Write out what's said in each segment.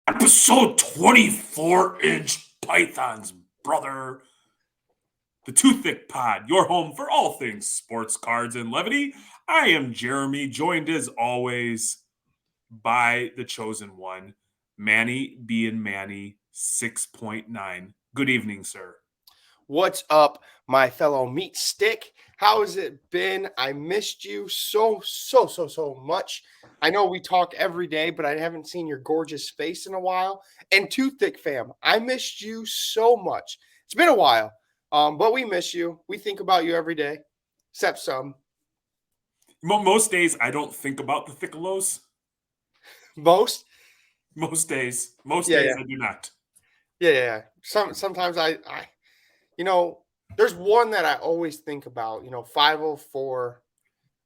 Episode 24-inch pythons, brother. The Too Thick Pod, your home for all things sports, cards, and levity. I am Jeremy, joined as always by the chosen one, Manny being Manny 6.9. Good evening, sir. What's up, my fellow meat stick? How has it been? I missed you so much. I know we talk every day, but I haven't seen your gorgeous face in a while. And Too Thick fam, I missed you so much. It's been a while, but we miss you. We think about you every day, except some. Most days, I don't think about the Thickelos. Most days, Yeah. I do not. Yeah. Sometimes I there's one that I always think about. 504.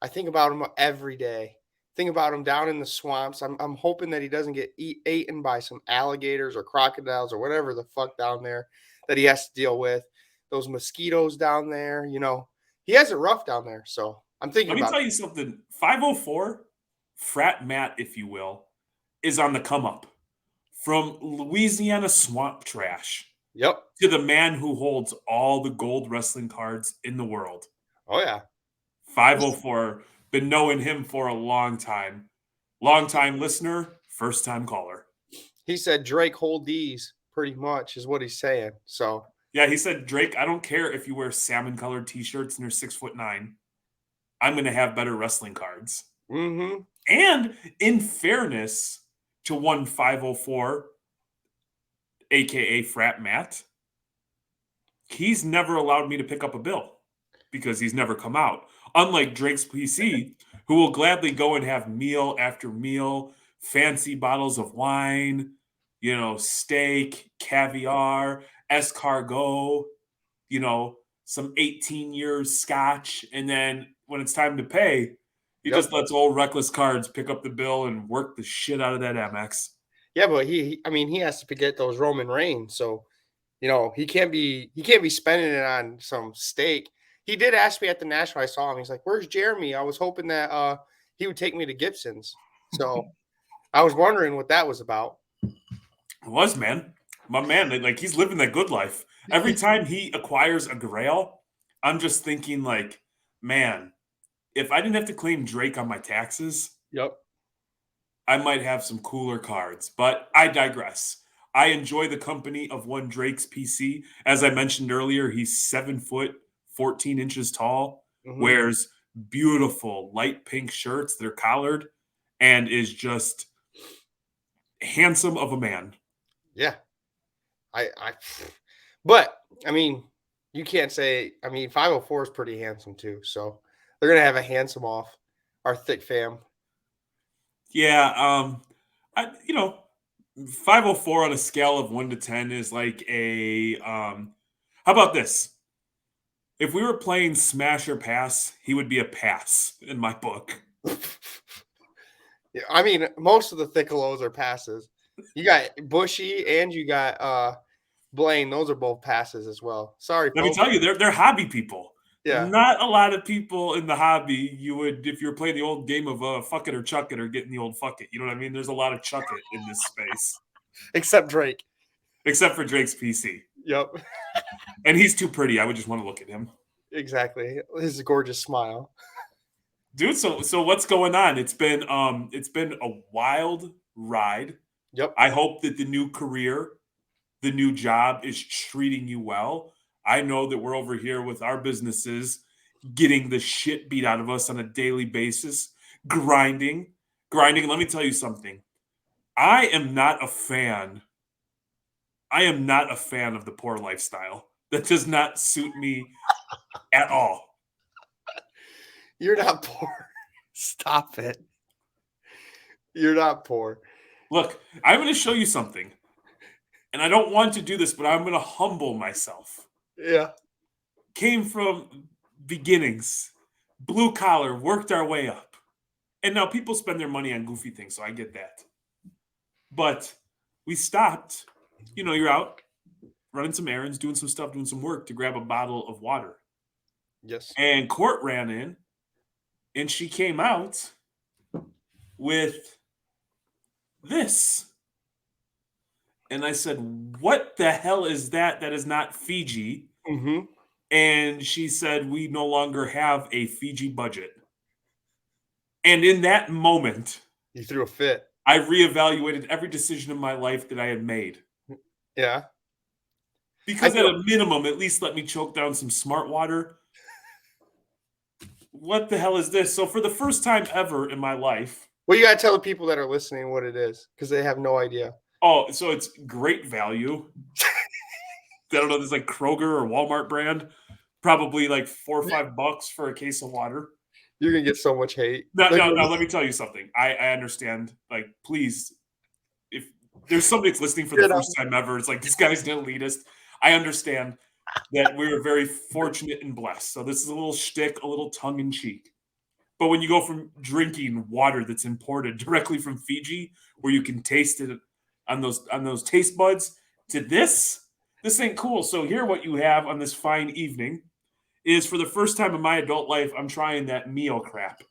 I think about him every day. Think about him down in the swamps. I'm hoping that he doesn't get eaten by some alligators or crocodiles or whatever the fuck down there that he has to deal with. Those mosquitoes down there, he has it rough down there. So I'm thinking Let me tell you something. 504, frat Matt, if you will, is on the come up. From Louisiana swamp trash. Yep. To the man who holds all the gold wrestling cards in the world. Oh, yeah. 504. Been knowing him for a long time. Long time listener, first time caller. He said Drake hold these pretty much is what he's saying. So yeah, he said, Drake, I don't care if you wear salmon colored t-shirts and you're 6'9". I'm going to have better wrestling cards. Mm-hmm. And in fairness to 504, aka Frat Matt, he's never allowed me to pick up a bill because he's never come out. Unlike Drake's PC, who will gladly go and have meal after meal, fancy bottles of wine, steak, caviar, escargot, some 18 years scotch. And then when it's time to pay, he just lets old reckless cards pick up the bill and work the shit out of that Amex. Yeah, but he has to get those Roman Reigns. So, he can't be spending it on some steak. He did ask me at the National. I saw him. He's like, "Where's Jeremy?" I was hoping that he would take me to Gibson's. So I was wondering what that was about. It was, man. My man, he's living that good life. Every time he acquires a grail, I'm just thinking man, if I didn't have to claim Drake on my taxes, I might have some cooler cards. But I digress. I enjoy the company of one Drake's PC. As I mentioned earlier, he's 7 foot, 14 inches tall, wears beautiful light pink shirts. They're collared and is just handsome of a man. Yeah. You can't say, 504 is pretty handsome too. So they're going to have a handsome off, our thick fam. Yeah. 504 on a scale of 1 to 10 is like a, how about this? If we were playing Smash or Pass, he would be a pass in my book. Yeah, most of the Thickelos are passes. You got Bushy and you got Blaine. Those are both passes as well. Sorry, Let me tell you, they're hobby people. Yeah. Not a lot of people in the hobby you would, if you're playing the old game of fuck it or chuck it or getting the old fuck it. You know what I mean? There's a lot of chuck it in this space. Except Drake. Except for Drake's PC. Yep. And he's too pretty. I would just want to look at him. Exactly. His gorgeous smile. Dude, so what's going on? It's been a wild ride. Yep. I hope that the new career, the new job is treating you well. I know that we're over here with our businesses getting the shit beat out of us on a daily basis, grinding. Let me tell you something. I am not a fan of the poor lifestyle. That does not suit me at all. You're not poor. Stop it. You're not poor. Look, I'm going to show you something. And I don't want to do this, but I'm going to humble myself. Yeah. Came from beginnings. Blue collar, worked our way up. And now people spend their money on goofy things, so I get that. But we stopped. You're out running some errands, doing some stuff, doing some work to grab a bottle of water. Yes. And Court ran in and she came out with this. And I said, "What the hell is that? That is not Fiji." Mm-hmm. And she said, "We no longer have a Fiji budget." And in that moment, You threw a fit. I reevaluated every decision in my life that I had made. Yeah. I Because at do. a minimum, at least let me choke down some smart water. What the hell is this? So for the first time ever in my life, Well, you gotta tell the people that are listening what it is because they have no idea. oh, so it's great value. I don't know, this like Kroger or Walmart brand. Probably like $4 or $5 for a case of water. You're gonna get so much hate. No, Like, no, no. Let me tell you something. I understand. Like, please, if there's somebody that's listening for the you know, first time ever, it's like this guy's an elitist. I understand that we're very fortunate and blessed. So this is a little shtick, a little tongue in cheek. But when you go from drinking water that's imported directly from Fiji, where you can taste it on those taste buds, to this ain't cool. So here, what you have on this fine evening is for the first time in my adult life, I'm trying that Mio crap.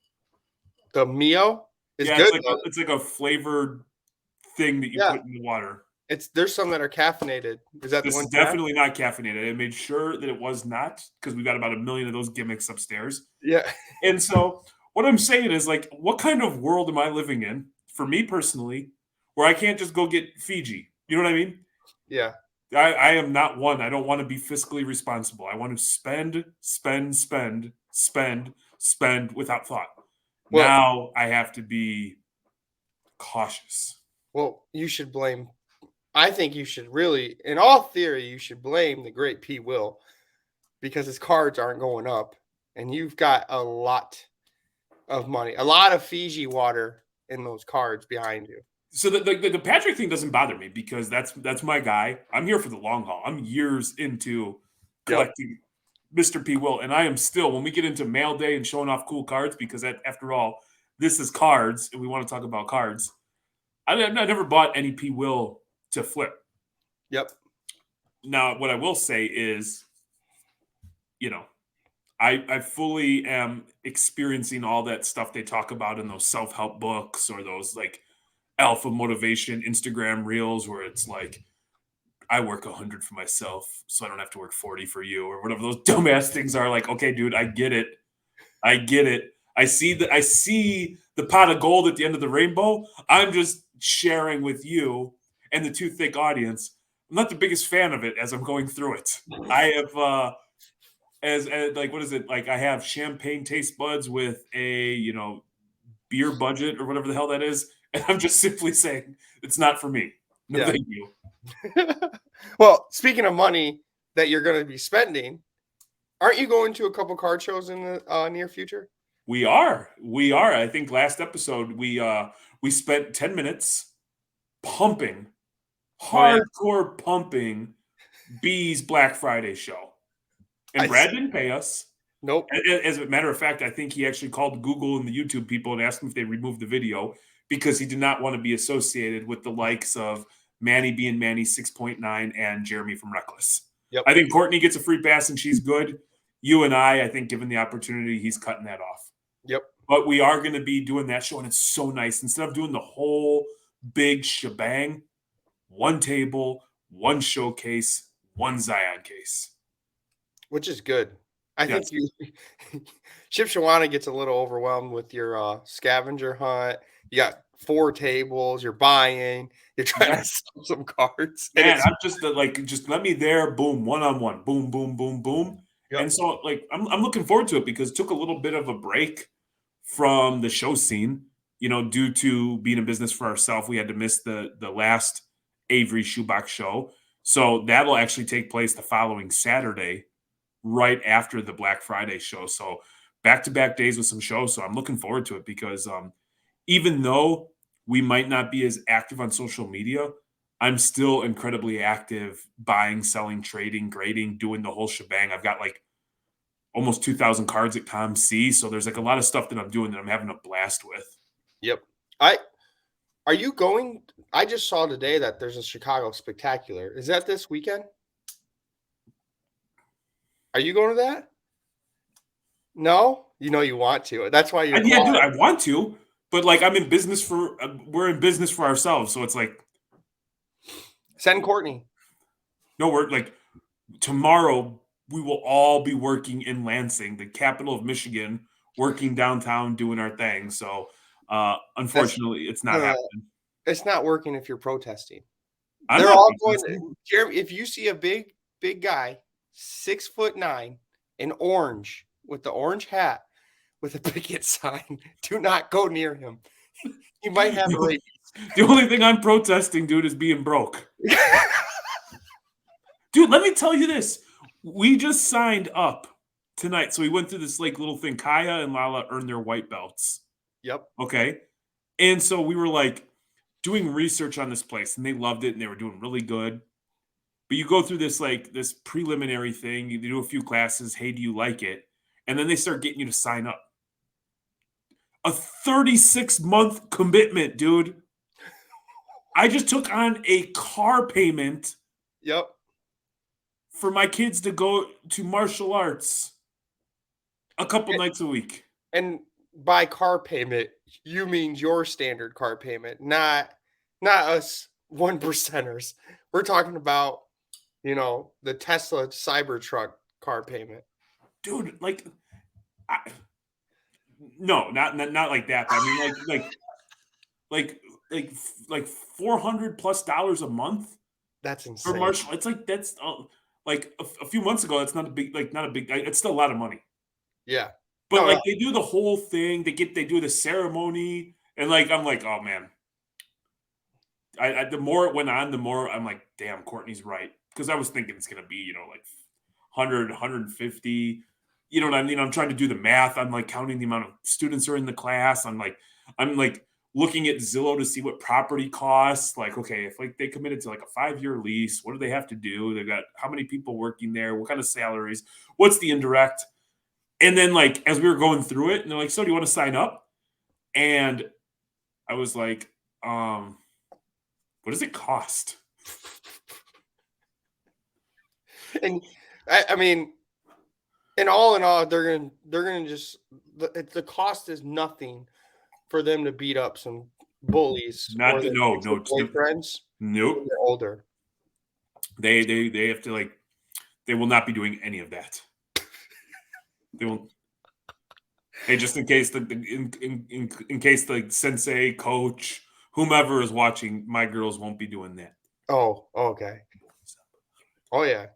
the Mio is Yeah, good. it's like a flavored thing that you Yeah, put in the water. there's some that are caffeinated. Is that the This one? is definitely not caffeinated. I made sure that it was not because we got about 1 million of those gimmicks upstairs. Yeah. And so what I'm saying is like, what kind of world am I living in, for me personally, where I can't just go get Fiji? You know what I mean? Yeah. I am not one. I don't want to be fiscally responsible. I want to spend, spend, spend, spend, spend without thought. Well, Now I have to be cautious. you should blame. I think you should really, in all theory, you should blame the great P. Will because his cards aren't going up, and you've got a lot of money, a lot of Fiji water in those cards behind you. So the Patrick thing doesn't bother me because that's my guy. I'm here for the long haul. I'm years into Yep. collecting Mr. P. Will, and I am still when we get into mail day and showing off cool cards because after all, this is cards, and we want to talk about cards. I never bought any P. Will to flip. Yep. Now, what I will say is, you know, I fully am experiencing all that stuff they talk about in those self help books or those like alpha motivation Instagram reels where it's like, I work 100 for myself, so I don't have to work 40 for you, or whatever those dumbass things are. Like, okay, dude, I get it. I get it. I see the pot of gold at the end of the rainbow. I'm just sharing with you and the too thick audience. I'm not the biggest fan of it as I'm going through it. I have as like what is it? Like I have champagne taste buds with a, beer budget or whatever the hell that is. And I'm just simply saying it's not for me. No, Yeah. thank you. Well, speaking of money that you're going to be spending, aren't you going to a couple card shows in the near future? We are. We are. I think last episode we spent 10 minutes pumping, Oh, yeah. hardcore pumping B's Black Friday show. And I Brad see. didn't pay us. Nope. As a matter of fact, I think he actually called Google and the YouTube people and asked them if they removed the video because he did not want to be associated with the likes of Manny being Manny 6.9 and Jeremy from Reckless. Yep. I think Courtney gets a free pass and she's good. You and I think given the opportunity, he's cutting that off. Yep. But we are going to be doing that show, and it's so nice. Instead of doing the whole big shebang, one table, one showcase, one Zion case. Which is good. I Yes. think Chip Shawana gets a little overwhelmed with your scavenger hunt. You got 4 tables. You're buying. You're trying to Yes. sell some cards. And Man, it's, I'm just just let me there, boom, one-on-one, boom, boom, boom, boom. Yep. And so, like, I'm looking forward to it because it took a little bit of a break from the show scene, due to being in business for ourselves. We had to miss the last Avery Shoebox show. So that'll actually take place the following Saturday, right after the Black Friday show. So back-to-back days with some shows. So I'm looking forward to it because even though we might not be as active on social media, I'm still incredibly active buying, selling, trading, grading, doing the whole shebang. I've got like almost 2,000 cards at ComC. So there's like a lot of stuff that I'm doing that I'm having a blast with. Yep. Are you going? I just saw today that there's a Chicago Spectacular. Is that this weekend? Are you going to that? No? You know you want to. That's why you're And yeah, dude, quiet. I want to, but like I'm in business for we're in business for ourselves, so it's like Send Courtney. no, we're like tomorrow we will all be working in Lansing, the capital of Michigan, working downtown doing our thing. So That's unfortunately, it's not no, happening. it's not working if you're protesting. I'm They're not all going protesting. Jeremy, if you see a big guy, 6'9", in orange, with the orange hat, with a picket sign, do not go near him. He might have rabies. The only thing I'm protesting, dude, is being broke. Dude, let me tell you this. We just signed up tonight. So we went through this like little thing. Kaya and Lala earned their white belts. Yep. Okay. And so we were like doing research on this place and they loved it and they were doing really good. But you go through this like this preliminary thing, you do a few classes, hey, do you like it? And then they start getting you to sign up. A 36-month commitment, dude. I just took on a car payment Yep. for my kids to go to martial arts a couple nights a week. And by car payment, you mean your standard car payment, not us 1%ers. We're talking about, the Tesla Cybertruck car payment. Dude, like I, no, not like that. But I mean like like like $400+ a month That's for insane. martial. It's like that's like a few months ago. That's not a big not a big. It's still a lot of money. Yeah. But No, no. like they do the whole thing. They do the ceremony, and like I'm like, oh man. The more it went on, the more I'm like, damn, Courtney's right. Because I was thinking it's gonna be, like 100, 150. You know what I mean? I'm trying to do the math. I'm like counting the amount of students are in the class. I'm like looking at Zillow to see what property costs. Like, okay, if like they committed to like a 5-year lease, what do they have to do? They've got how many people working there? What kind of salaries? What's the indirect? And then like as we were going through it, and they're like, so do you want to sign up? And I was like, what does it cost? And I mean, in all, they're gonna just the cost is nothing for them to beat up some bullies Not or the their no, future no, boyfriends when nope. they're older. They have to like they will not be doing any of that. They will. Hey, just in case in case the sensei, coach, whomever is watching, my girls won't be doing that. Oh, okay. Oh yeah.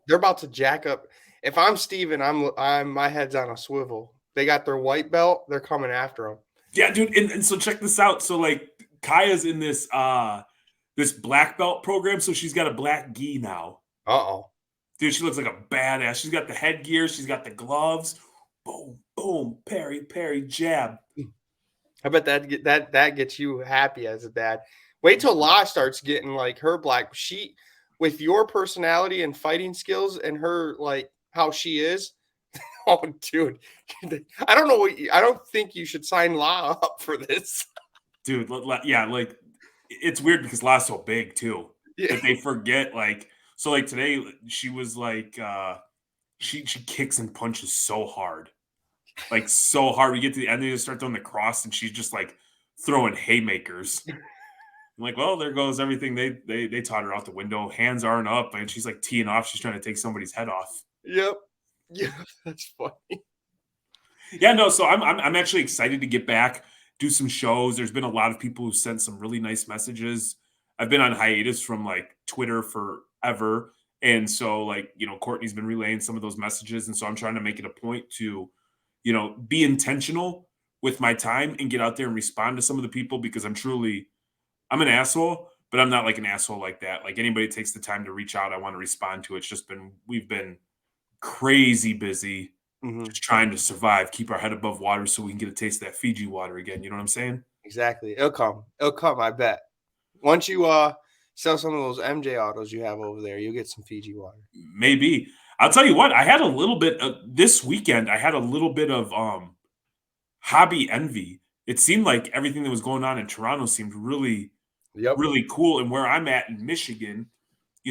They're about to jack up. If I'm Steven, I'm my head's on a swivel. They got their white belt. They're coming after them. Yeah, dude. And so check this out. So like Kaya's in this black belt program, so she's got a black gi now. Uh-oh. Dude, she looks like a badass. She's got the headgear, she's got the gloves. Boom, boom, parry, parry, jab. I bet that gets you happy as a dad. Wait till La starts getting like her black. She, with your personality and fighting skills and her like how she is. Oh, dude, I don't know I don't think you should sign La up for this. Dude, yeah, like it's weird because La's so big too Yeah. that they forget. Like, so like today she was like, she kicks and punches so hard, like so hard. We get to the end, they just start throwing the cross, and she's just like throwing haymakers. I'm like, well, there goes everything they taught her out the window. Hands aren't up, and she's like teeing off. She's trying to take somebody's head off. Yep. Yeah, that's funny. Yeah, no. So I'm actually excited to get back, do some shows. There's been a lot of people who sent some really nice messages. I've been on hiatus from like Twitter forever, and so like Courtney's been relaying some of those messages, and so I'm trying to make it a point to, be intentional with my time and get out there and respond to some of the people because I'm an asshole, but I'm not like an asshole like that. Like anybody takes the time to reach out, I want to respond to. It's just we've been crazy busy Mhm. just trying to survive, keep our head above water so we can get a taste of that Fiji water again. You know what I'm saying? Exactly. It'll come. It'll come, I bet. Once you sell some of those MJ autos you have over there, you'll get some Fiji water. Maybe. I'll tell you what, I had a little bit this weekend, I had a little bit of hobby envy. It seemed like everything that was going on in Toronto seemed really, Yep. really cool. And where I'm at in Michigan,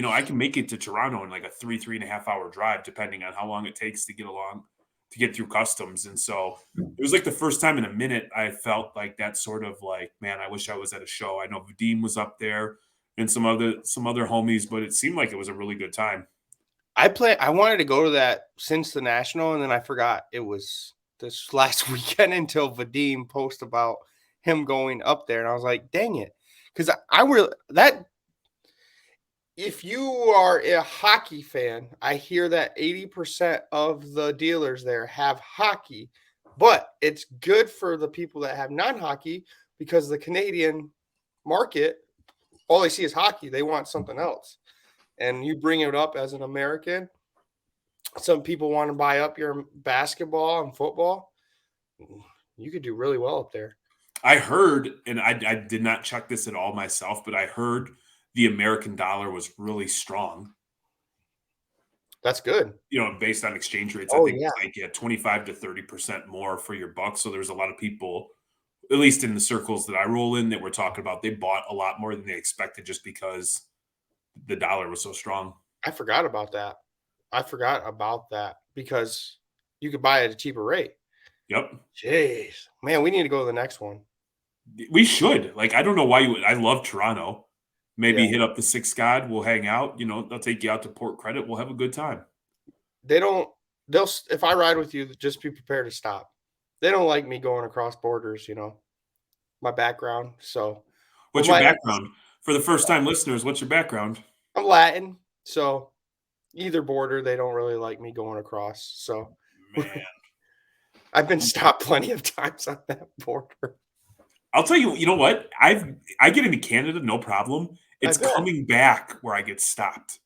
I can make it to Toronto in like a 3.5 hour drive, depending on how long it takes to get through customs. And so it was like the first time in a minute I felt like that sort of like, man, I wish I was at a show. I know Vadim was up there and some other homies, but it seemed like it was a really good time. I wanted to go to that since the national, and then I forgot it was this last weekend until Vadim posted about him going up there, and I was like, dang it, because I really that. If you are a hockey fan, I hear that 80% of the dealers there have hockey, but it's good for the people that have non-hockey because the Canadian market, all they see is hockey. They want something else. And you bring it up as an American, some people want to buy up your basketball and football. You could do really well up there. I heard, and I did not check this at all myself, but I heard the American dollar was really strong. That's good. Based on exchange rates, I Oh, think yeah. it's like 25 to 30% more for your buck. So there's a lot of people, at least in the circles that I roll in, that we're talking about, they bought a lot more than they expected just because the dollar was so strong. I forgot about that. I forgot about that because you could buy it at a cheaper rate. Yep. Jeez, man, we need to go to the next one. We should. Like, I don't know why you would. I love Toronto. Maybe Yeah, hit up the Six God. We'll hang out. They'll take you out to Port Credit. We'll have a good time. they don't. If I ride with you, just be prepared to stop. They don't like me going across borders. My background. So we What's your might. background? For the first time listeners, what's your background? I'm Latin, so either border they don't really like me going across. So Man. I've been stopped plenty of times on that border. I'll tell you, you know what? I get into Canada, no problem. I It's bet. coming back where I get stopped.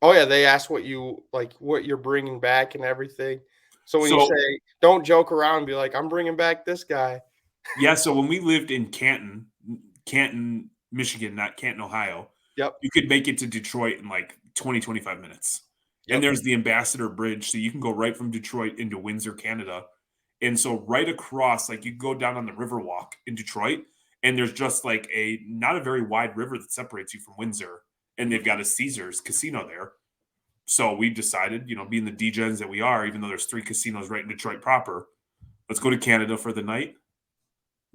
Oh yeah, they ask what you're bringing back and everything. So when you So say don't joke around and be like, I'm bringing back this guy. yeah, so when we lived in Canton, Michigan, not Canton, Ohio, Yep. you could make it to Detroit in like 20, 25 minutes. And Yep. there's the Ambassador Bridge, so you can go right from Detroit into Windsor, Canada. And so right across, like you go down on the Riverwalk in Detroit, and there's just like a not a very wide river that separates you from Windsor. And they've got a Caesars casino there. So we decided, being the degens that we are, even though there's 3 casinos right in Detroit proper, let's go to Canada for the night.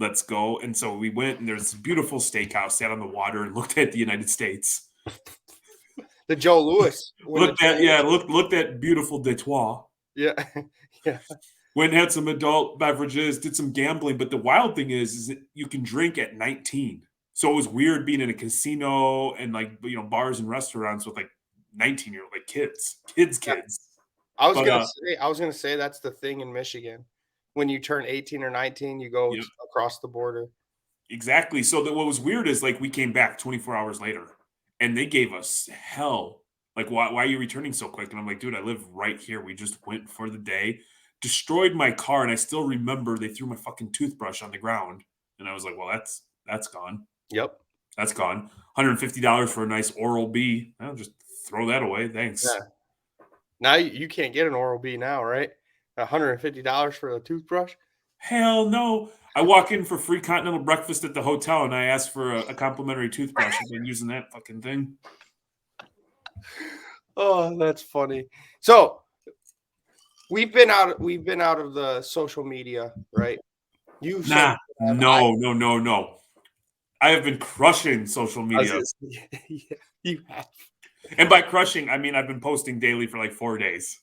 Let's go. And so we went, and there's this beautiful steakhouse, sat on the water, and looked at the United States. The Joe Louis. Looked at beautiful Detroit. Yeah. Yeah. Went and had some adult beverages, did some gambling. But the wild thing is that you can drink at 19. So it was weird being in a casino and like bars and restaurants with like 19-year-old like kids. I was But gonna say that's the thing in Michigan. When you turn 18 or 19, you go yep, across the border. exactly. So what was weird is like we came back 24 hours later, and they gave us hell. Like, why are you returning so quick? And I'm like, dude, I live right here. We just went for the day, destroyed my car, and I still remember they threw my fucking toothbrush on the ground, and I was like, well, that's gone. Yep. That's gone. $150 for a nice Oral B. I'll just throw that away. Thanks. Yeah. Now you can't get an Oral B now, right? $150 for a toothbrush. Hell no. I walk in for free continental breakfast at the hotel, and I ask for a complimentary toothbrush. I've been using that fucking thing. Oh, that's funny. So we've been out of the social media, right? You said No. I have been crushing social media. yeah, you have. And by crushing, I mean I've been posting daily for like 4 days.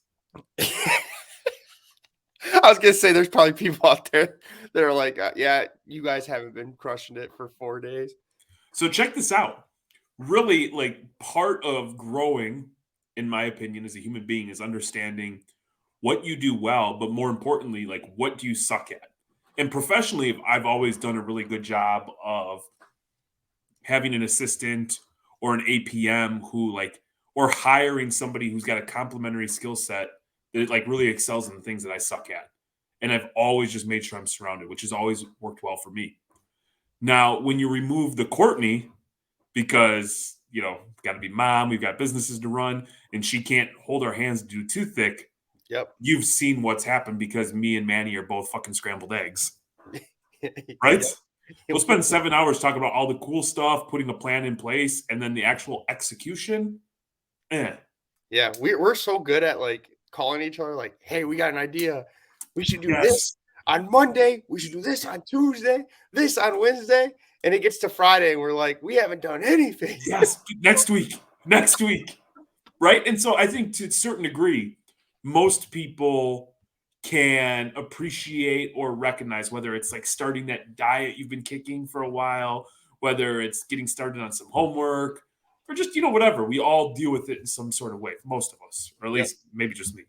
I was gonna say there's probably people out there that are like, yeah, you guys haven't been crushing it for 4 days. So check this out. Really, like part of growing, in my opinion, as a human being is understanding what you do well, but more importantly, like what do you suck at? And professionally, I've always done a really good job of having an assistant or an APM or hiring somebody who's got a complementary skill set that like really excels in the things that I suck at. And I've always just made sure I'm surrounded, which has always worked well for me. Now, when you remove the Courtney, because got to be mom, we've got businesses to run, and she can't hold our hands to do too thick. Yep. You've seen what's happened because me and Manny are both fucking scrambled eggs, right? Yep. We'll spend 7 hours talking about all the cool stuff, putting a plan in place, and then the actual execution. Yeah, we're so good at like calling each other, like, hey, we got an idea. We should do this Yes. on Monday. We should do this on Tuesday, this on Wednesday. And it gets to Friday, and we're like, we haven't done anything. Yes. Next week. Next week. Right. And so I think to a certain degree, most people can appreciate or recognize whether it's like starting that diet you've been kicking for a while, whether it's getting started on some homework, or just, whatever. We all deal with it in some sort of way, most of us, or at Yep. least maybe just me.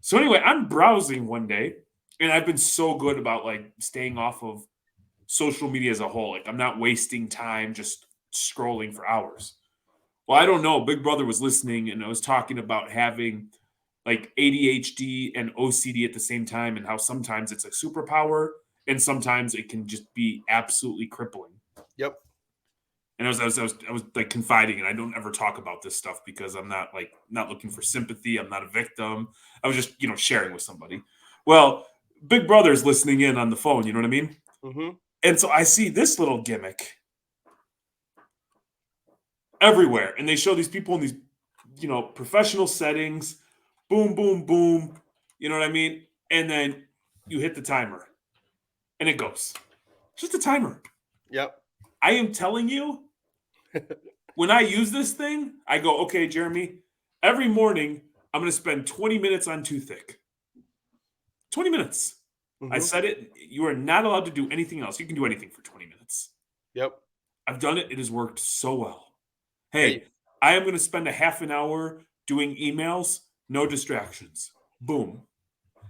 So anyway, I'm browsing one day, and I've been so good about like staying off of social media as a whole. Like I'm not wasting time just scrolling for hours. Well, I don't know. Big Brother was listening, and I was talking about having like ADHD and OCD at the same time, and how sometimes it's a superpower, and sometimes it can just be absolutely crippling. Yep. And I was like confiding, and I don't ever talk about this stuff because I'm not looking for sympathy. I'm not a victim. I was just sharing with somebody. Well, Big Brother's listening in on the phone. You know what I mean? Mm-hmm. And so I see this little gimmick everywhere, and they show these people in these professional settings. Boom, boom, boom. You know what I mean? And then you hit the timer, and it goes. Just a timer. Yep. I am telling you, when I use this thing, I go, okay, Jeremy, every morning I'm going to spend 20 minutes on Too Thick. 20 minutes. I Mm-hmm. said it. You are not allowed to do anything else. You can do anything for 20 minutes. Yep. I've done it. It has worked so well. Hey. Hey, I am going to spend a half an hour doing emails, no distractions. Boom.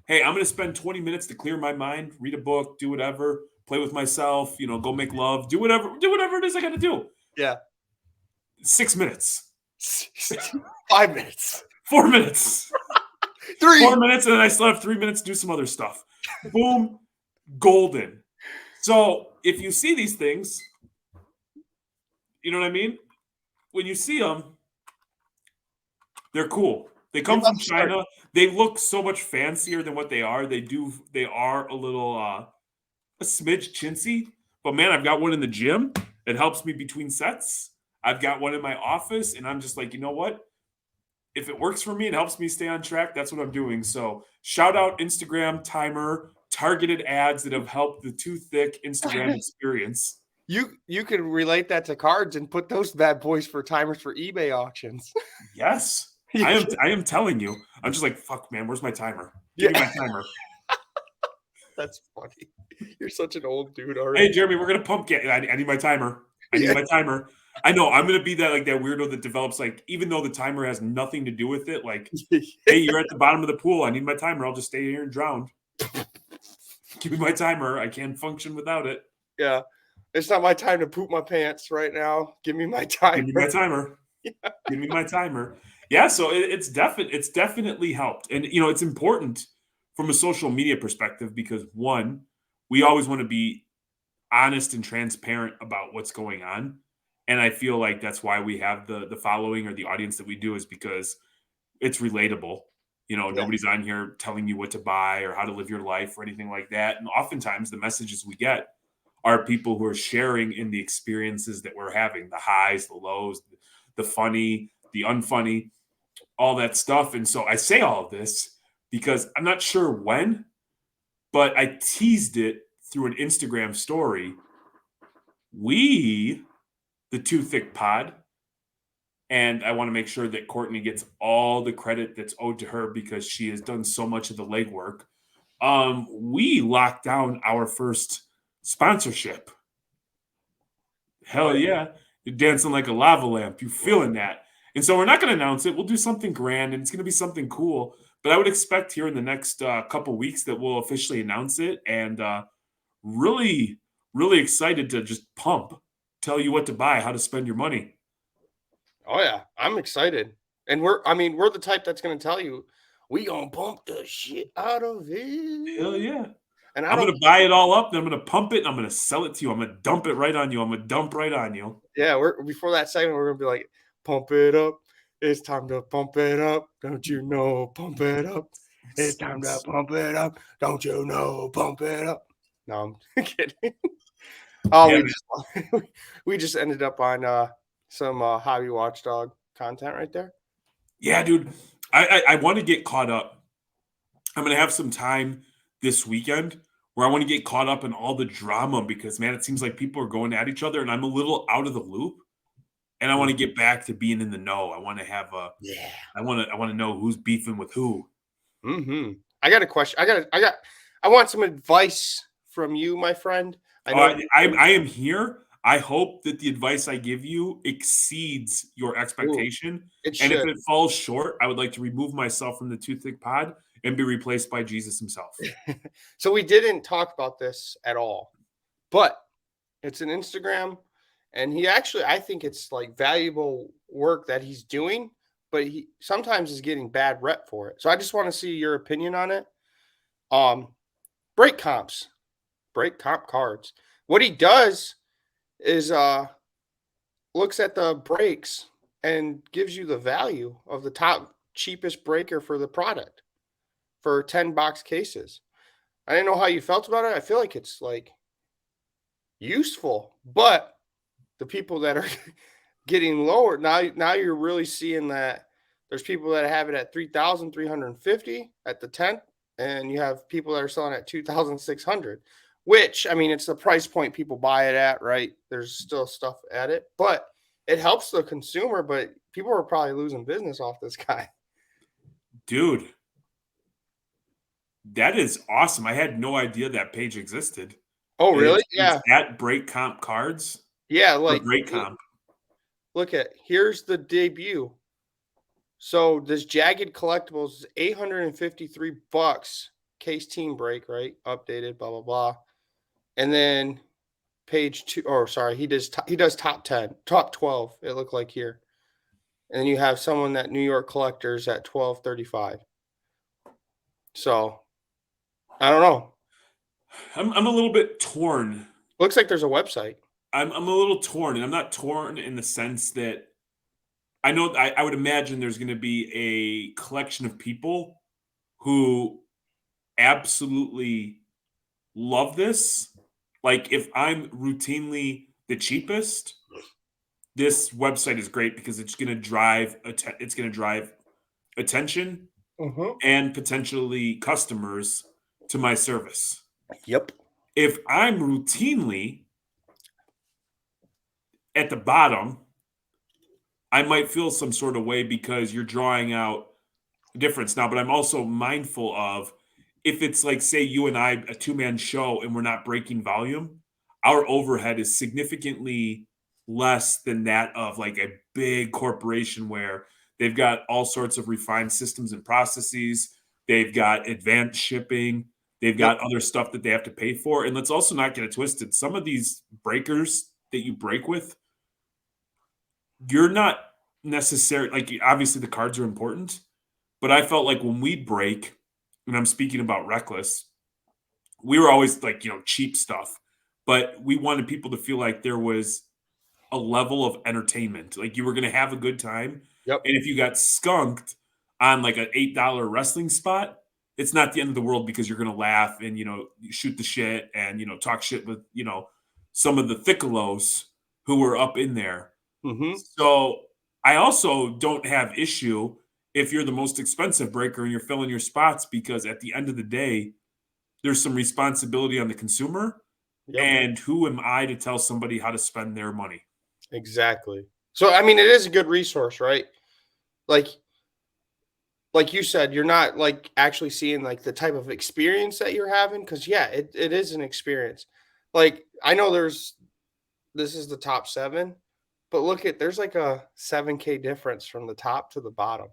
Hey, I'm going to spend 20 minutes to clear my mind, read a book, do whatever, play with myself, go make love, do whatever it is I got to do. Yeah. 6 minutes. 5 minutes. 4 minutes. 3. 4 minutes, and then I still have 3 minutes to do some other stuff. Boom. Golden. So if you see these things, you know what I mean? When you see them, they're cool. They come from China. They look so much fancier than what they are. They are a little a smidge chintzy. But man, I've got one in the gym. It helps me between sets. I've got one in my office, and I'm just like, you know what? If it works for me, it helps me stay on track. That's what I'm doing. So shout out Instagram timer, targeted ads that have helped the Too Thick Instagram experience. You could relate that to cards and put those bad boys for timers for eBay auctions. Yes. I am telling you. I'm just like, fuck, man, where's my timer? Give me my timer. That's funny. You're such an old dude already. Hey, Jeremy, we're going to pump get. I need my timer. I need my timer. I know I'm going to be that weirdo that develops even though the timer has nothing to do with it. Like, hey, you're at the bottom of the pool. I need my timer. I'll just stay here and drown. Give me my timer. I can't function without it. Yeah. It's not my time to poop my pants right now. Give me my timer. Give me my timer. Give me my timer. Yeah, so it's definitely helped. And it's important from a social media perspective because one, we always want to be honest and transparent about what's going on. And I feel like that's why we have the following or the audience that we do is because it's relatable. Nobody's on here telling you what to buy or how to live your life or anything like that. And oftentimes the messages we get are people who are sharing in the experiences that we're having, the highs, the lows, the funny, the unfunny, all that stuff. And so I say all of this because I'm not sure when, but I teased it through an Instagram story. We, the Too Thick Pod, and I want to make sure that Courtney gets all the credit that's owed to her because she has done so much of the legwork. We locked down our first sponsorship. Hell yeah. You're dancing like a lava lamp. You feeling that. And so we're not going to announce it. We'll do something grand and it's going to be something cool. But I would expect here in the next couple weeks that we'll officially announce it. And really, really excited to just tell you what to buy, how to spend your money. Oh, yeah. I'm excited. And we're the type that's going to tell you, we going to pump the shit out of it. Hell yeah. And I'm going to buy it all up, then I'm going to pump it, and I'm going to sell it to you. I'm going to dump it right on you. I'm going to dump right on you. Yeah, before that segment, we're going to be like, pump it up. It's time to pump it up. Don't you know? Pump it up. It's time to pump it up. Don't you know? Pump it up. No, I'm kidding. Oh, Yeah, we man. just we just ended up on some hobby watchdog content right there. Yeah, dude. I want to get caught up. I'm gonna have some time this weekend where I want to get caught up in all the drama because man, it seems like people are going at each other, and I'm a little out of the loop. And I want to get back to being in the know. I want to have a. Yeah. I want to know who's beefing with who. I got a question. I want some advice from you, my friend. I Oh, know you. I am here. I hope that the advice I give you exceeds your Ooh, expectation. it And if should. it falls short, I would like to remove myself from the Too Thick Pod and be replaced by Jesus himself. So we didn't talk about this at all, but it's an Instagram, and he actually, I think it's like valuable work that he's doing, but he sometimes is getting bad rep for it. So I just want to see your opinion on it. Um, break comps, break comp cards. What he does is looks at the breaks and gives you the value of the top cheapest breaker for the product for 10 box cases. I didn't know how you felt about it. I feel like it's like useful, but the people that are getting lower now you're really seeing that there's people that have it at 3,350 at the 10th, and you have people that are selling at 2,600, which I mean it's the price point people buy it at, right? There's still stuff at it, but it helps the consumer, but people are probably losing business off this guy. Dude, that is awesome. I had no idea that page existed. Oh, And really? it's Yeah. at Break Comp Cards Yeah, or like Break Comp. look at here's the debut. So this jagged collectibles is 853 bucks. Case team break, right? Updated, blah blah blah. And then page two, or sorry, he does top 10, top 12. It looked like here. And then you have someone that New York collectors at 1235. So I don't know. I'm a little bit torn. Looks like there's a website. I'm a little torn, and I'm not torn in the sense that I know I would imagine there's going to be a collection of people who absolutely love this. Like if I'm routinely the cheapest, this website is great because it's going to it's going to drive attention Mm-hmm. and potentially customers to my service. Yep. If I'm routinely at the bottom, I might feel some sort of way because you're drawing out a difference now, but I'm also mindful of if it's like, say, you and I, a two-man show, and we're not breaking volume, our overhead is significantly less than that of like a big corporation where they've got all sorts of refined systems and processes. They've got advanced shipping. They've Yep. got other stuff that they have to pay for. And let's also not get it twisted. Some of these breakers that you break with, you're not necessarily like obviously the cards are important, but I felt like when we break, and I'm speaking about Reckless, we were always like, cheap stuff, but we wanted people to feel like there was a level of entertainment. Like you were going to have a good time. Yep. And if you got skunked on like an $8 wrestling spot, it's not the end of the world because you're going to laugh and, shoot the shit and, talk shit with, some of the thickelos who were up in there. Mm-hmm. So I also don't have issue if you're the most expensive breaker and you're filling your spots because at the end of the day, there's some responsibility on the consumer. Yep. And who am I to tell somebody how to spend their money? Exactly. So I mean it is a good resource, right? Like like you said, you're not like actually seeing like the type of experience that you're having. Cause yeah, it is an experience. Like I know this is the top seven, but look at there's like a 7K difference from the top to the bottom.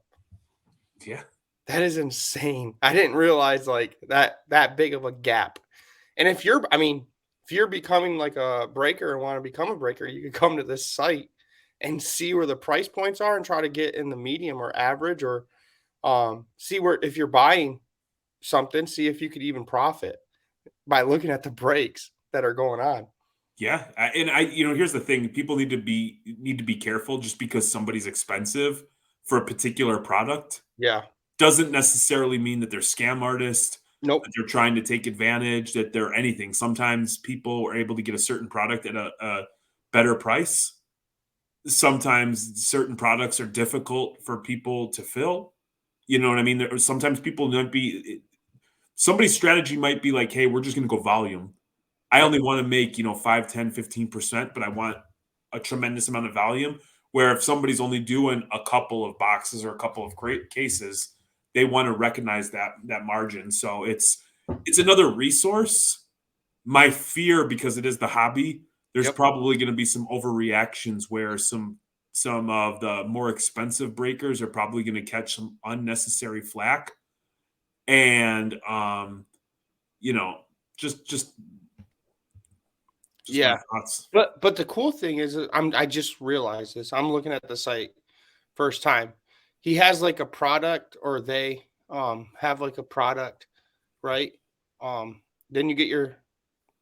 Yeah. That is insane. I didn't realize like that big of a gap. And if you're becoming like a breaker and want to become a breaker, you can come to this site and see where the price points are and try to get in the medium or average, or see where if you're buying something, see if you could even profit by looking at the breaks that are going on. Yeah. Here's the thing. People need to be careful just because somebody's expensive for a particular product Yeah. doesn't necessarily mean that they're scam artists, Nope. that they're trying to take advantage, that they're anything. Sometimes people are able to get a certain product at a better price. Sometimes certain products are difficult for people to fill. You know what I mean? Sometimes people might be somebody's strategy might be like, hey, we're just going to go volume. I Yep. only want to make, 5, 10, 15%, but I want a tremendous amount of volume. Where if somebody's only doing a couple of boxes or a couple of great cases, they want to recognize that margin. So it's another resource. My fear, because it is the hobby, there's Yep. probably going to be some overreactions where some of the more expensive breakers are probably going to catch some unnecessary flack. And you know, just my Yeah. thoughts. But the cool thing is I just realized this. I'm looking at the site first time. He has like a product or they have like a product, right? Then you get your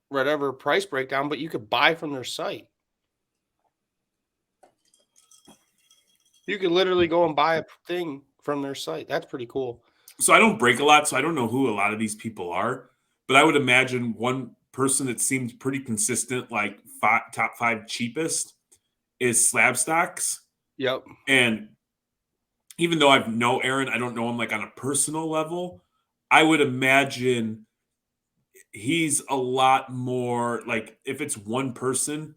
whatever price breakdown, but you could buy from their site. You could literally go and buy a thing from their site. That's pretty cool. So I don't break a lot, so I don't know who a lot of these people are, but I would imagine one person that seems pretty consistent, like top five cheapest, is Slab Stocks. Yep. And even though I've know Aaron, I don't know him like on a personal level. I would imagine he's a lot more like if it's one person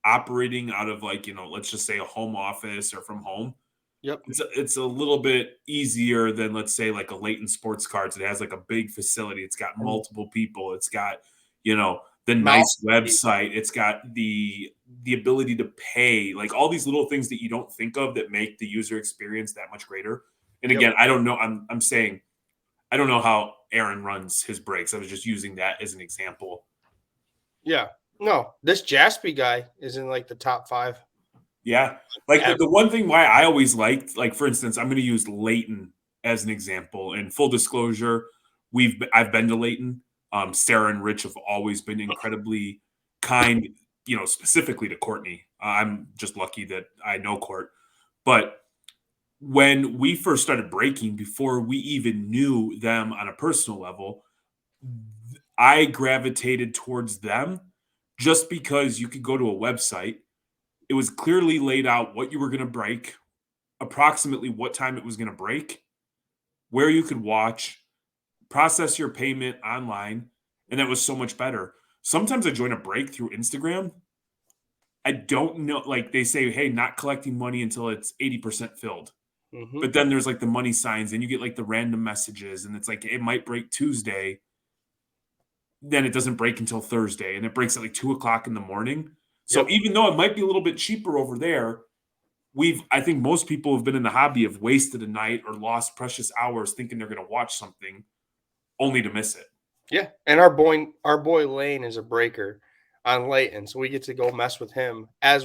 operating out of like, let's just say a home office or from home, Yep. it's a little bit easier than let's say like a Leighton Sports Cards. It has like a big facility. It's got And multiple people. It's got the mouse. nice website. It's got the ability to pay, like all these little things that you don't think of that make the user experience that much greater. And Yep. again, I don't know. I'm saying I don't know how Aaron runs his breaks. I was just using that as an example. Yeah. No, this Jaspy guy is in like the top 5. Yeah. Like Ever. the one thing why I always liked, like for instance, I'm going to use Leighton as an example. And full disclosure, I've been to Leighton. Sarah and Rich have always been incredibly kind, specifically to Courtney. I'm just lucky that I know Court. But when we first started breaking, before we even knew them on a personal level, I gravitated towards them just because you could go to a website. It was clearly laid out what you were going to break, approximately what time it was going to break, where you could watch, process your payment online, and that was so much better. Sometimes I join a break through Instagram. I don't know, like they say, hey, not collecting money until it's 80% filled. Mm-hmm. But then there's like the money signs, and you get like the random messages, and it's like it might break Tuesday, then it doesn't break until Thursday, and it breaks at like 2 o'clock in the morning. So Yep. even though it might be a little bit cheaper over there, I think most people have been in the hobby of wasted a night or lost precious hours thinking they're going to watch something only to miss it. Yeah. And our boy Lane is a breaker on Leighton, so we get to go mess with him as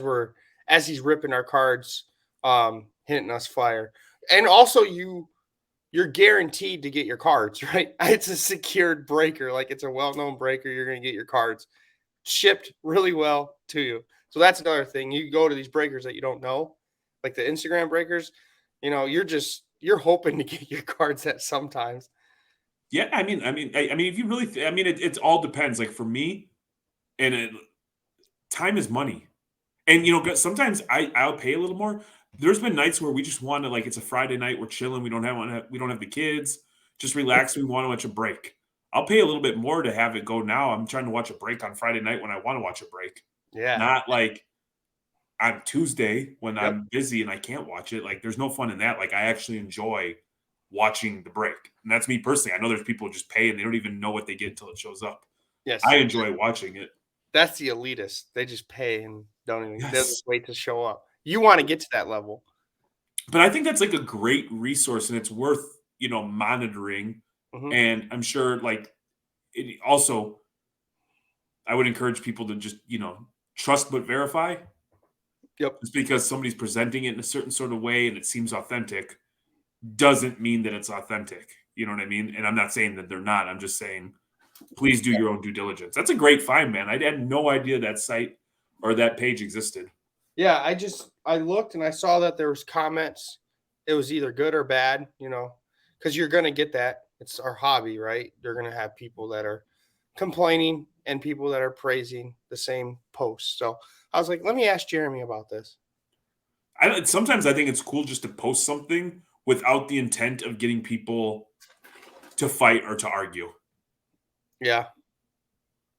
he's ripping our cards, hitting us fire. And also you're guaranteed to get your cards, right? It's a secured breaker, like it's a well-known breaker. You're gonna get your cards shipped really well to you. So that's another thing. You go to these breakers that you don't know, like the Instagram breakers, you're hoping to get your cards at sometimes. Yeah, if you really, it all depends. Like for me, and time is money, and sometimes I'll pay a little more. There's been nights where we just want to like it's a Friday night, we're chilling, we don't have the kids, just relax. We want to watch a break. I'll pay a little bit more to have it go now. I'm trying to watch a break on Friday night when I want to watch a break, Yeah. not like on Tuesday when Yep. I'm busy and I can't watch it. Like there's no fun in that. Like I actually enjoy watching the break. And that's me personally. I know there's people who just pay and they don't even know what they get until it shows up. Yes. I enjoy watching it. That's the elitist. They just pay and they'll Yes. just wait to show up. You want to get to that level. But I think that's like a great resource and it's worth, monitoring. Hmm. And I'm sure like it also I would encourage people to just, trust but verify. Yep. Just because somebody's presenting it in a certain sort of way and it seems authentic doesn't mean that it's authentic. You know what I mean? And I'm not saying that they're not. I'm just saying please do your own due diligence. That's a great find, man. I had no idea that site or that page existed. Yeah, I looked and I saw that there was comments. It was either good or bad, because you're gonna get that. It's our hobby, right? You're going to have people that are complaining and people that are praising the same post. So I was like, let me ask Jeremy about this. Sometimes I think it's cool just to post something without the intent of getting people to fight or to argue. Yeah,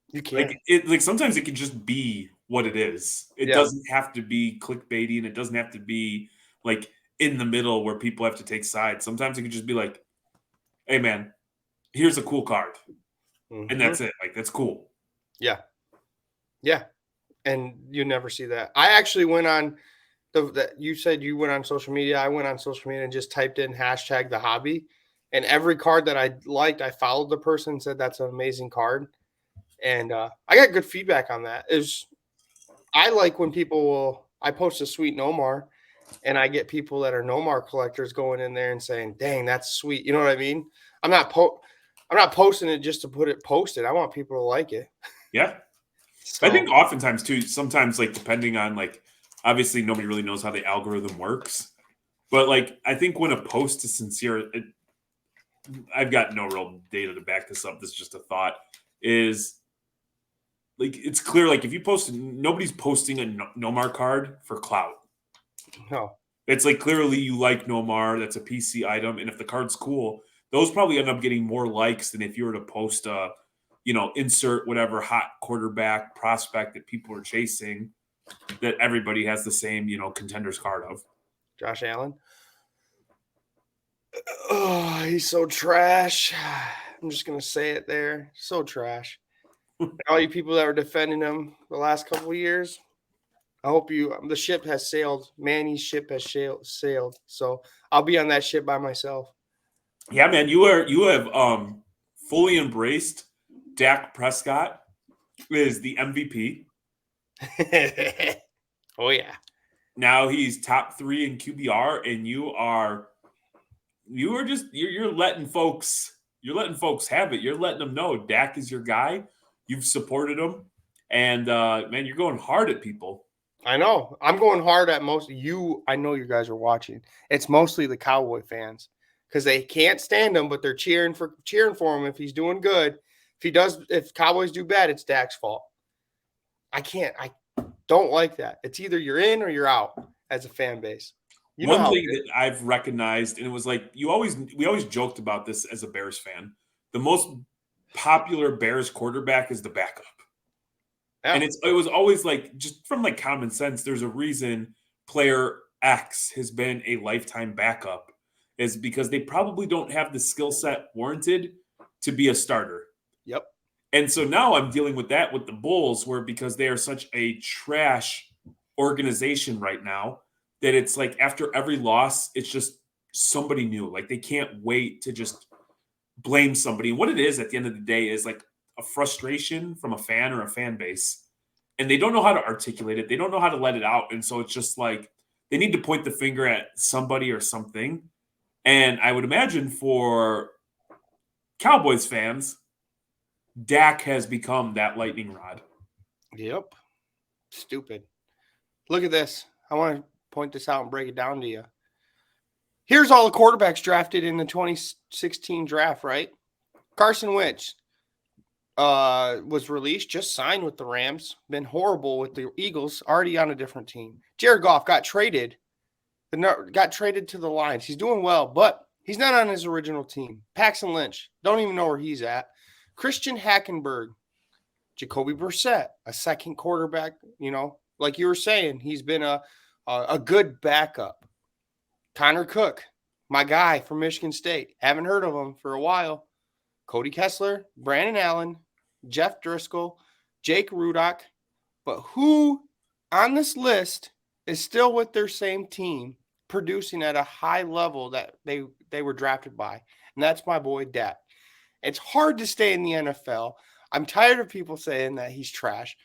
you can. Like sometimes it can just be what it is. It Yeah. doesn't have to be clickbaity, and it doesn't have to be like in the middle where people have to take sides. Sometimes it could just be like, "Hey, man, here's a cool card," and Mhm. that's it. Like that's cool. Yeah. Yeah. And you never see that. I actually went on you said you went on social media. I went on social media and just typed in hashtag the hobby. And every card that I liked, I followed the person and said that's an amazing card. And I got good feedback on that. I like when I post a sweet Nomar and I get people that are Nomar collectors going in there and saying, dang, that's sweet. You know what I mean? I'm not I'm not posting it just to put it posted. I want people to like it. Yeah, I So think oftentimes too. Sometimes like depending on like obviously nobody really knows how the algorithm works, but like I think when a post is sincere, I've got no real data to back this up. This is just a thought. Is like it's clear. Like if you post, nobody's posting a Nomar card for clout. no. It's like clearly you like Nomar. That's a PC item, and if the card's cool, those probably end up getting more likes than if you were to post a, insert whatever hot quarterback prospect that people are chasing. That everybody has the same, contenders card of. Josh Allen. Oh, he's so trash. I'm just gonna say it there. So trash. And all you people that were defending him the last couple of years, I hope the ship has sailed. Manny's ship has sailed. So I'll be on that ship by myself. Yeah, man, you have fully embraced Dak Prescott is the MVP. Oh yeah. Now he's top 3 in QBR, and you're letting folks have it. You're letting them know Dak is your guy. You've supported him, and man, you're going hard at people. I know. I'm going hard at most you. I know you guys are watching. It's mostly the Cowboy fans because they can't stand him, but they're cheering for him if he's doing good. If Cowboys do bad, it's Dak's fault. I don't like that. It's either you're in or you're out as a fan base. You know One how thing that I've recognized, and it was like we always joked about this as a Bears fan. The most popular Bears quarterback is the backup. yeah. And it was always like just from like common sense, there's a reason player X has been a lifetime backup is because they probably don't have the skill set warranted to be a starter. Yep. And so now I'm dealing with that with the Bulls, where because they are such a trash organization right now, that it's like after every loss, it's just somebody new. Like they can't wait to just blame somebody. And what it is at the end of the day is like a frustration from a fan or a fan base. And they don't know how to articulate it. They don't know how to let it out. And so it's just like they need to point the finger at somebody or something. And I would imagine for Cowboys fans, Dak has become that lightning rod. Yep. Stupid. Look at this. I want to point this out and break it down to you. Here's all the quarterbacks drafted in the 2016 draft, right? Carson Wentz was released, just signed with the Rams, been horrible with the Eagles, already on a different team. Jared Goff got traded to the Lions. He's doing well, but he's not on his original team. Paxton Lynch, don't even know where he's at. Christian Hackenberg, Jacoby Brissett, a second quarterback, like you were saying, he's been a good backup. Connor Cook, my guy from Michigan State. Haven't heard of him for a while. Cody Kessler, Brandon Allen, Jeff Driscoll, Jake Rudock. But who on this list is still with their same team producing at a high level that they were drafted by? And that's my boy Dak. It's hard to stay in the NFL. I'm tired of people saying that he's trash.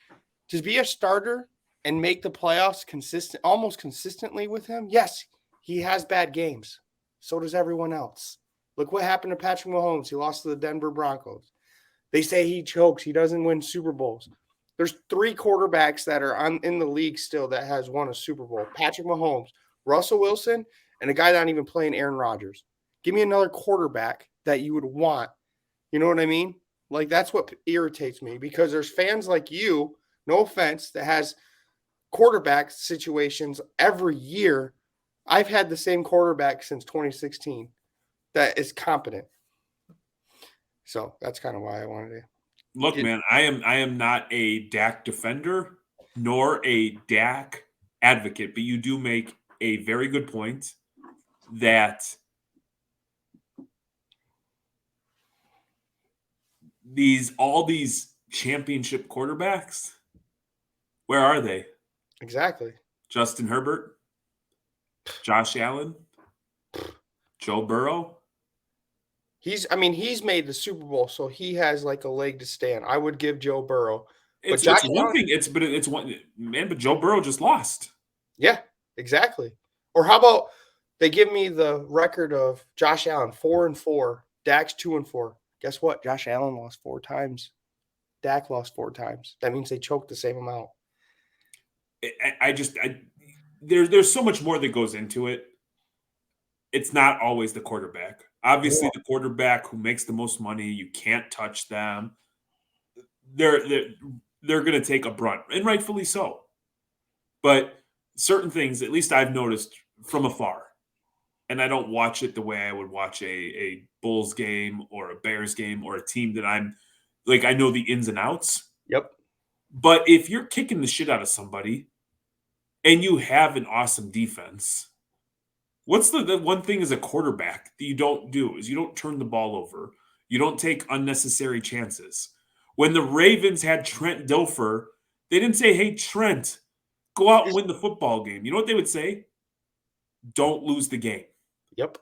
To be a starter and make the playoffs almost consistently with him, yes, he has bad games. So does everyone else. Look what happened to Patrick Mahomes. He lost to the Denver Broncos. They say he chokes. He doesn't win Super Bowls. There's 3 quarterbacks that are in the league still that has won a Super Bowl. Patrick Mahomes, Russell Wilson, and a guy not even playing, Aaron Rodgers. Give me another quarterback that you would want. You know what I mean? Like, that's what irritates me, because there's fans like you, no offense, that has quarterback situations every year. I've had the same quarterback since 2016 that is competent. So that's kind of why I wanted to Look, man, I am not a Dak defender nor a Dak advocate, but you do make a very good point that all these championship quarterbacks, where are they? exactly. Justin Herbert, Josh Allen, Joe Burrow. He's made the Super Bowl, so he has like a leg to stand. I would give Joe Burrow, but It's one thing. It's one man, but Joe Burrow just lost. Yeah, exactly. Or how about they give me the record of Josh Allen 4-4, Dak's 2-4. Guess what? Josh Allen lost 4 times. Dak lost 4 times. That means they choked the same amount. There's so much more that goes into it. It's not always the quarterback. Obviously, the quarterback who makes the most money, you can't touch them. They're going to take a brunt, and rightfully so. But certain things, at least I've noticed from afar, and I don't watch it the way I would watch a Bulls game or a Bears game or a team that I'm like, I know the ins and outs. Yep. But if you're kicking the shit out of somebody and you have an awesome defense, what's the one thing as a quarterback that you don't do is you don't turn the ball over. You don't take unnecessary chances. When the Ravens had Trent Dilfer, they didn't say, hey, Trent, go out and win the football game. You know what they would say? Don't lose the game. Yep.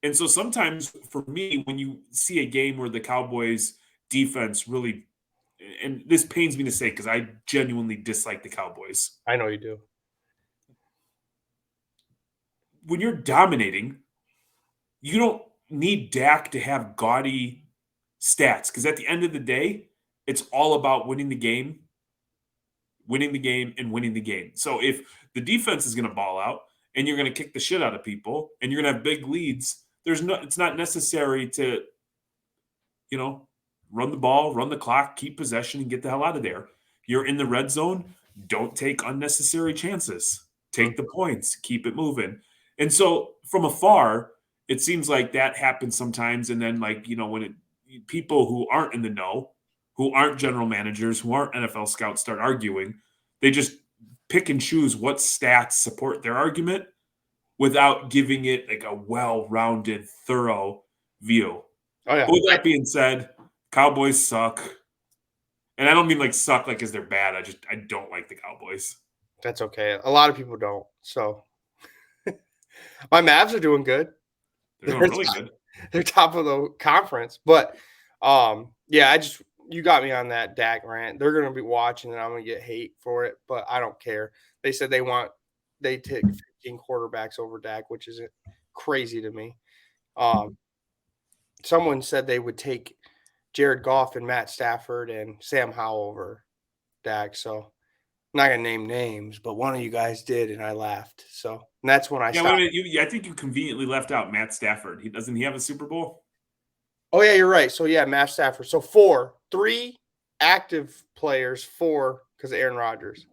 And so sometimes for me, when you see a game where the Cowboys defense really, and this pains me to say because I genuinely dislike the Cowboys. I know you do. When you're dominating, you don't need Dak to have gaudy stats because at the end of the day, it's all about winning the game, and winning the game. So if the defense is going to ball out and you're going to kick the shit out of people and you're going to have big leads, it's not necessary to, run the ball, run the clock, keep possession, and get the hell out of there. You're in the red zone. Don't take unnecessary chances. Take the points. Keep it moving. And so from afar, it seems like that happens sometimes. And then, when people who aren't in the know, who aren't general managers, who aren't NFL scouts start arguing, they just pick and choose what stats support their argument without giving it like a well-rounded, thorough view. Oh, yeah. With that being said, Cowboys suck. And I don't mean like suck like as they're bad. I don't like the Cowboys. That's okay. A lot of people don't. So my Mavs are doing good. They're doing really good. They're top of the conference. But yeah, you got me on that Dak rant. They're gonna be watching and I'm gonna get hate for it, but I don't care. They said they take 15 quarterbacks over Dak, which is crazy to me. Someone said they would take Jared Goff and Matt Stafford and Sam Howell over Dak. So I'm not gonna name names, but one of you guys did, and I laughed. So and that's when I stopped. I think you conveniently left out Matt Stafford. Doesn't he have a Super Bowl? Oh yeah, you're right. So yeah, Matt Stafford. So 3 active players, 4 because of Aaron Rodgers.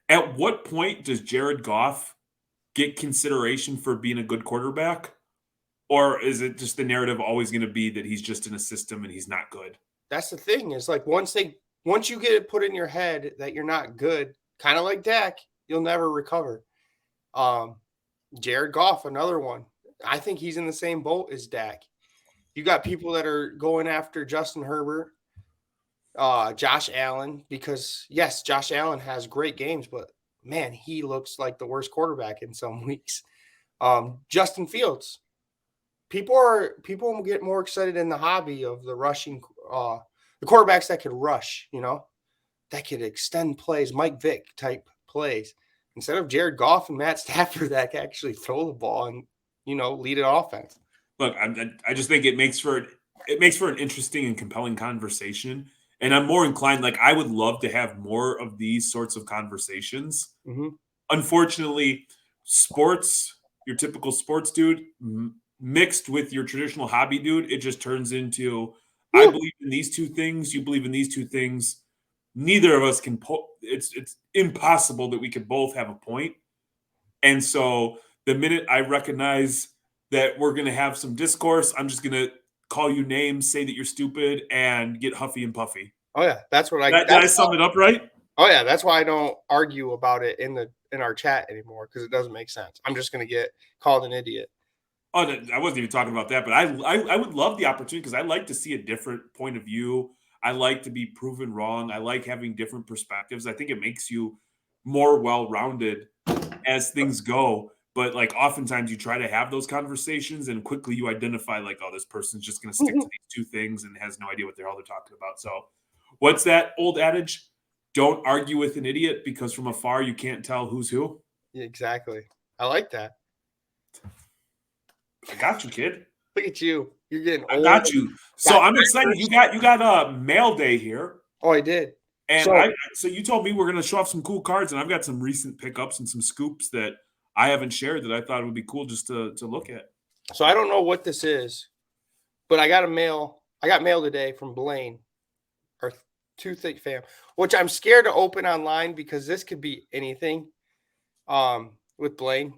At what point does Jared Goff get consideration for being a good quarterback? Or is it just the narrative always going to be that he's just in a system and he's not good? That's the thing. Is like once you get it put in your head that you're not good, kind of like Dak, you'll never recover. Jared Goff, another one. I think he's in the same boat as Dak. You got people that are going after Justin Herbert, Josh Allen, because yes, Josh Allen has great games, but man, he looks like the worst quarterback in some weeks. Justin Fields. People get more excited in the hobby of the rushing, the quarterbacks that could rush, that could extend plays, Mike Vick type plays, instead of Jared Goff and Matt Stafford that can actually throw the ball and lead an offense. Look, I just think it makes for an interesting and compelling conversation, and I'm more inclined. Like I would love to have more of these sorts of conversations. Mm-hmm. Unfortunately, sports, your typical sports dude, mixed with your traditional hobby dude, it just turns into I Woo! believe in these two things, you believe in these two things. Neither of us can it's impossible that we could both have a point. And so the minute I recognize that we're going to have some discourse, I'm just going to call you names, say that you're stupid, and get huffy and puffy. Oh yeah, that's what I. Did I That's sum it up right? Oh yeah, that's why I don't argue about it in our chat anymore because it doesn't make sense. I'm just gonna get called an idiot. Oh, I wasn't even talking about that, but I would love the opportunity because I like to see a different point of view. I like to be proven wrong. I like having different perspectives. I think it makes you more well-rounded as things go. But like oftentimes you try to have those conversations and quickly you identify like, oh, this person's just going to stick to these two things and has no idea what the hell they're talking about. So what's that old adage? Don't argue with an idiot because from afar you can't tell who's who. Exactly. I like that. I got you, kid. Look at you. You're getting I old. got you. So I'm excited. You got a mail day here. Oh, I did. And so you told me we're gonna show off some cool cards, and I've got some recent pickups and some scoops that I haven't shared that I thought would be cool just to look at. So I don't know what this is, but I got mail today from Blaine, our Too Thick fam, which I'm scared to open online because this could be anything. With Blaine,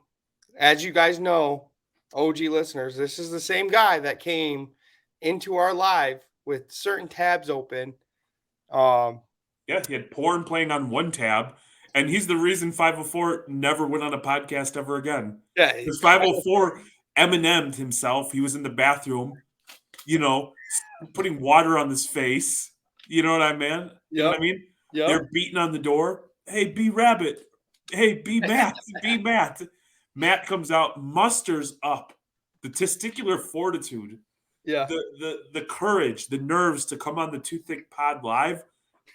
as you guys know, OG listeners, this is the same guy that came into our live with certain tabs open. Yeah, he had porn playing on one tab, and he's the reason 504 never went on a podcast ever again. Yeah, Because 504 Eminem'd himself. He was in the bathroom, putting water on his face. You know what I mean? You know what I mean? Yep. They're beating on the door. Hey, B Rabbit. Hey, B Matt. B Matt. Matt comes out, musters up the testicular fortitude, the courage, the nerves to come on the Too Thick Pod live.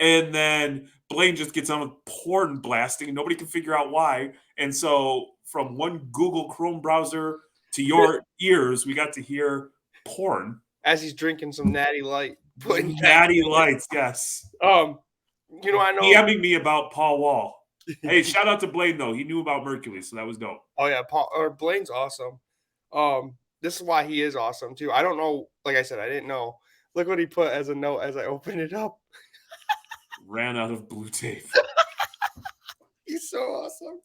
And then Blaine just gets on with porn blasting, and nobody can figure out why. And so from one Google Chrome browser to your ears, we got to hear porn. As he's drinking some Natty Light. Natty Lights, yes. I know. DMing me about Paul Wall. Hey, shout out to Blaine, though. He knew about Mercury, so that was dope. Oh, yeah. Blaine's awesome. This is why he is awesome, too. I don't know. Like I said, I didn't know. Look what he put as a note as I opened it up. Ran out of blue tape. He's so awesome.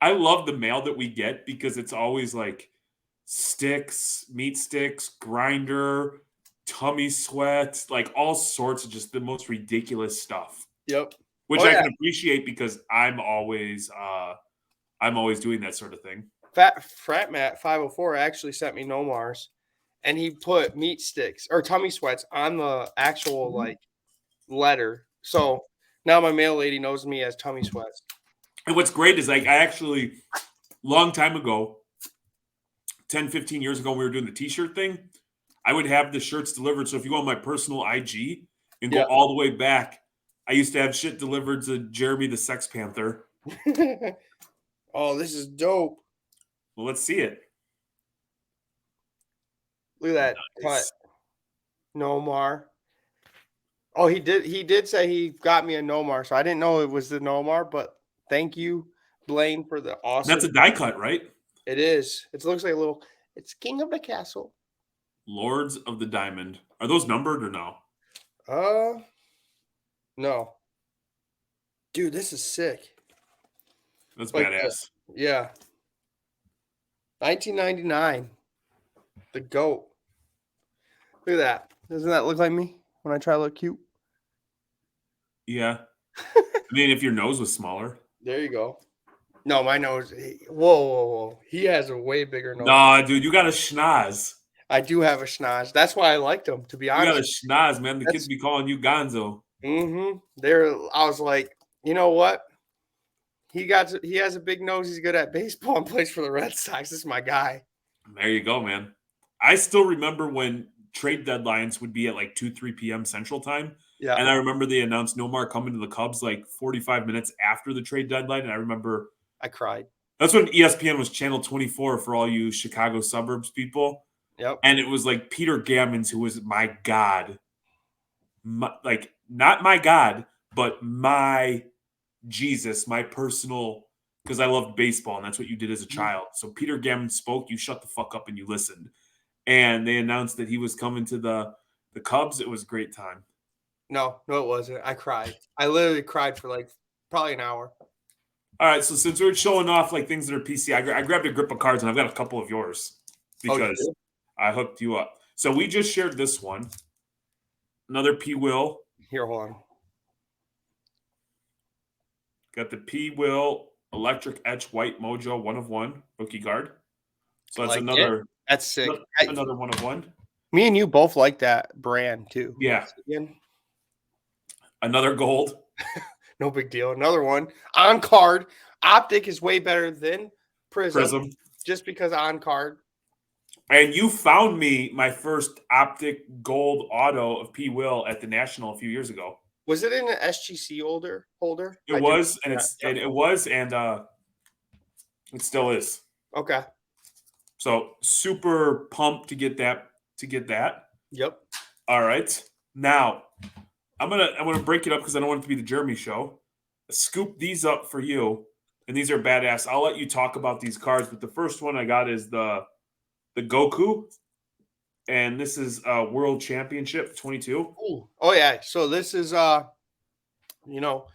I love the mail that we get because it's always like sticks, meat sticks, grinder, tummy sweat, like all sorts of just the most ridiculous stuff. Yep. Which I can appreciate because I'm always doing that sort of thing. Frat Matt 504 actually sent me Nomars, and he put meat sticks or tummy sweats on the actual letter. So now my mail lady knows me as tummy sweats. And what's great is like I actually long time ago, 10, 15 years ago, when we were doing the t-shirt thing, I would have the shirts delivered. So if you go on my personal IG and go all the way back, I used to have shit delivered to Jeremy the Sex Panther. Oh, this is dope. Well, let's see it. Look at that. Nice. Nomar. Oh, he did say he got me a Nomar, so I didn't know it was the Nomar, but thank you, Blaine, for the awesome. That's a die cut, right? It is. It looks like it's King of the Castle. Lords of the Diamond. Are those numbered or no? No. Dude, this is sick. That's badass. Yeah. 1999. The GOAT. Look at that. Doesn't that look like me when I try to look cute? Yeah. I mean, if your nose was smaller. There you go. No, my nose. Whoa. He has a way bigger nose. Nah, dude, you got a schnoz. I do have a schnoz. That's why I liked him, to be honest. You got a schnoz, man. The kids be calling you Gonzo. I was like, you know what? He has a big nose. He's good at baseball and plays for the Red Sox. This is my guy. There you go, man. I still remember when trade deadlines would be at like 2, 3 p.m. Central Time. Yeah. And I remember they announced Nomar coming to the Cubs like 45 minutes after the trade deadline. And I remember I cried. That's when ESPN was channel 24 for all you Chicago suburbs people. Yep. And it was like Peter Gammons, who was my God. Not my God, but my Jesus, my personal, because I loved baseball and that's what you did as a child. So Peter Gammons spoke, you shut the fuck up and you listened. and they announced that he was coming to the Cubs. It was a great time. No, it wasn't. I cried. I literally cried for like probably an hour. All right, so since we're showing off like things that are PC, I grabbed a grip of cards and I've got a couple of yours Oh, you because did? I hooked you up. So we just shared this one. Another P Will. Here, hold on. Got the P Will Electric Etch White Mojo 1/1 rookie card. So that's Like it? another That's sick. another 1/1. Me and you both like that brand too. Yeah. Again, Another gold. no big deal. Another one on card. Optic is way better than Prism. Just because on card. And you found me my first optic gold auto of P Will at the National a few years ago. Was it in an SGC holder? It was, and it still is. Okay. So super pumped to get that. Yep. All right. Now I'm gonna break it up because I don't want it to be the Jeremy show. Scoop these up for you, and these are badass. I'll let you talk about these cards, but the first one I got is the Goku, and this is World Championship 22. Ooh. Oh yeah. So this is you know,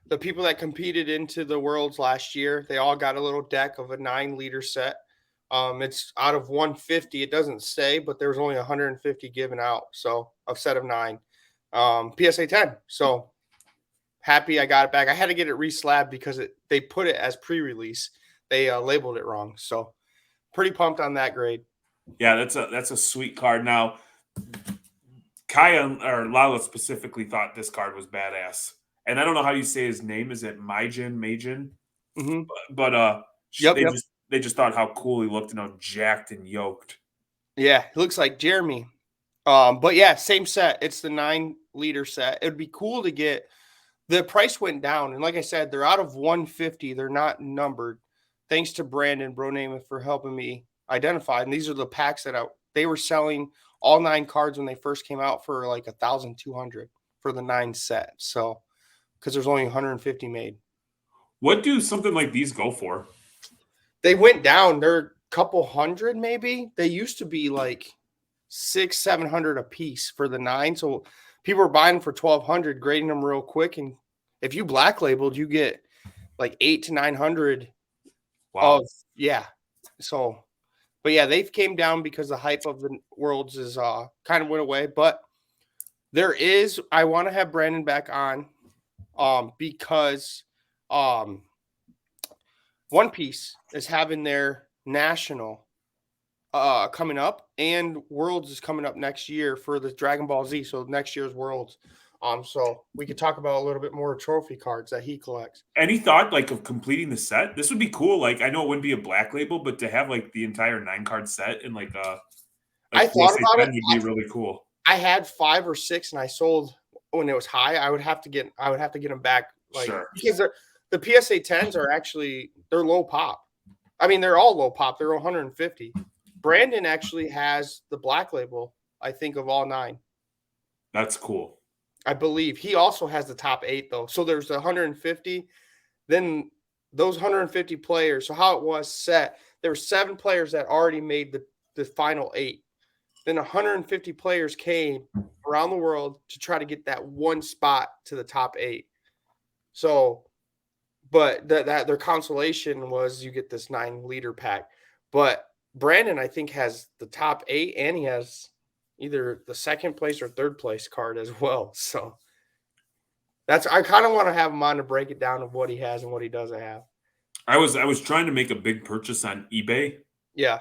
the people that competed into the worlds last year, they all got a little deck of a 9-liter set. It's out of 150. It doesn't say, but there was only 150 given out. So a set of 9. PSA 10. So happy I got it back. I had to get it reslabbed because they put it as pre-release. They labeled it wrong. So pretty pumped on that grade. Yeah, that's a sweet card. Now, Kaya or Lala specifically thought this card was badass, and I don't know how you say his name. Is it Majin? Mm-hmm. But Yep. they just thought how cool he looked and how jacked and yoked. Yeah, it looks like Jeremy. But yeah, same set. It's the 9-liter set. It would be cool to get. The price went down, and like I said, they're out of 150. They're not numbered. Thanks to Brandon Broname for helping me identify. And these are the packs that they were selling all 9 cards when they first came out for like 1,200 for the 9 set. So because there's only 150 made. What do something like these go for? They went down. They're a couple hundred maybe. They used to be like 600-700 a piece for the 9. So people were buying for 1,200, grading them real quick. And if you black labeled, you get like 800 to 900. Wow. Yeah. So, but yeah, they've came down because the hype of the worlds is kind of went away. But I want to have Brandon back on because One Piece is having their national coming up, and Worlds is coming up next year for the Dragon Ball Z. So next year's Worlds. So we could talk about a little bit more trophy cards that he collects. Any thought like of completing the set? This would be cool. Like I know it wouldn't be a black label, but to have like the entire 9-card set and like I thought about it. Would be really cool. I had 5 or 6, and I sold when it was high. I would have to get them back, like Sure. because the PSA 10s are actually they're low pop. I mean, they're all low pop. They're 150. Brandon actually has the black label, I think, of all 9. That's cool. I believe he also has the top 8 though. So there's the 150. Then those 150 players. So how it was set, there were 7 players that already made the final 8. Then 150 players came around the world to try to get that one spot to the top 8. So, but that their consolation was you get this 9-liter pack. But Brandon, I think, has the top 8, and he has either the 2nd place or 3rd place card as well. So I kind of want to have him on to break it down of what he has and what he doesn't have. I was trying to make a big purchase on eBay. Yeah.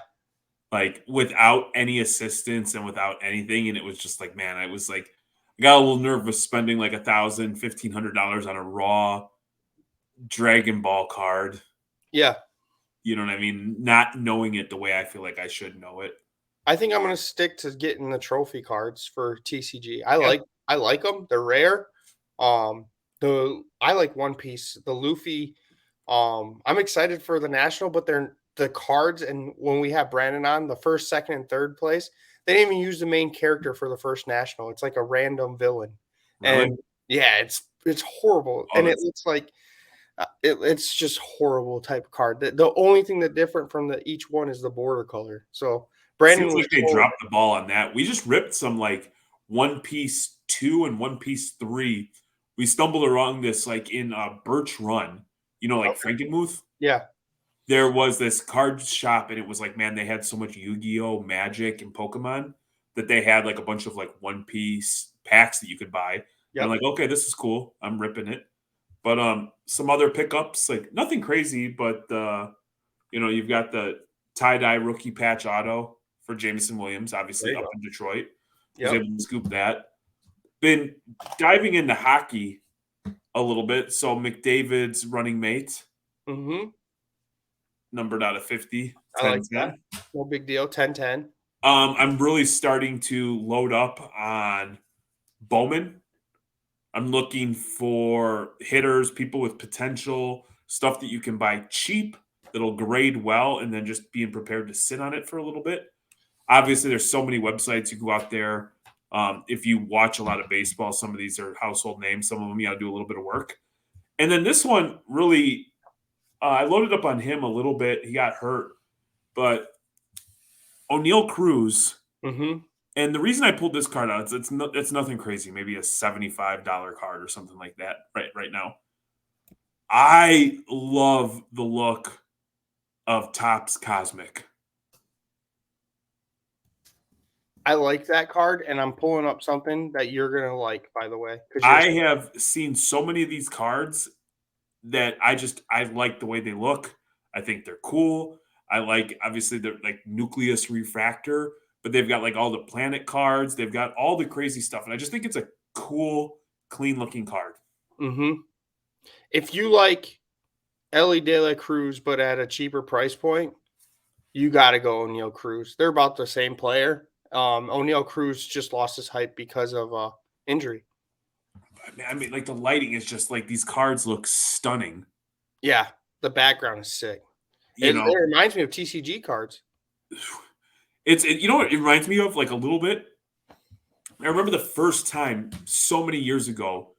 Like without any assistance and without anything. And it was just like, man, I got a little nervous spending like $1,000, $1,500 on a raw Dragon Ball card. Yeah. You know what I mean? Not knowing it the way I feel like I should know it. I think I'm going to stick to getting the trophy cards for TCG. I like them. They're rare. I like One Piece, the Luffy. I'm excited for the national, but they're the cards. And when we have Brandon on the 1st, 2nd, and 3rd place, they didn't even use the main character for the first national. It's like a random villain. Really? And yeah, it's horrible. Oh, and it looks like it's just horrible type of card. The only thing that different from each one is the border color. So Brandon Seems was like they told. dropped the ball on that. We just ripped some like One Piece 2 and One Piece 3. We stumbled along this like in Birch Run, like Okay. Frankenmuth. Yeah. There was this card shop, and it was like, man, they had so much Yu-Gi-Oh, Magic, and Pokemon that they had like a bunch of like One Piece packs that you could buy. And I'm Yep. like, okay, this is cool. I'm ripping it. But some other pickups, like nothing crazy, but you've got the tie-dye rookie patch auto for Jameson Williams, There obviously you up go. in Detroit. Was Yep. able to scoop that. Been diving into hockey a little bit. So McDavid's running mate, Mm-hmm. numbered out of 50, I 10, like that. 10. No big deal. 10-10. I'm really starting to load up on Bowman. I'm looking for hitters, people with potential, stuff that you can buy cheap that'll grade well, and then just being prepared to sit on it for a little bit. Obviously, there's so many websites you go out there. If you watch a lot of baseball, some of these are household names. Some of them you got to do a little bit of work. And then this one really, I loaded up on him a little bit. He got hurt, but O'Neal Cruz. Mm-hmm. And the reason I pulled this card out, it's nothing crazy, maybe a $75 card or something like that right now. I love the look of Topps Cosmic. I like that card, and I'm pulling up something that you're gonna like, by the way, because you're. I have seen so many of these cards that I like the way they look. I think they're cool. I like obviously they're like nucleus refractor, but they've got like all the planet cards. They've got all the crazy stuff, and I just think it's a cool, clean looking card. Mm-hmm. If you like Ellie De La Cruz, but at a cheaper price point, you got to go O'Neal Cruz. They're about the same player. O'Neal Cruz just lost his hype because of injury. I mean, like the lighting is just like these cards look stunning. Yeah, the background is sick. You It know, reminds me of TCG cards. you know what it reminds me of like a little bit. I remember the first time so many years ago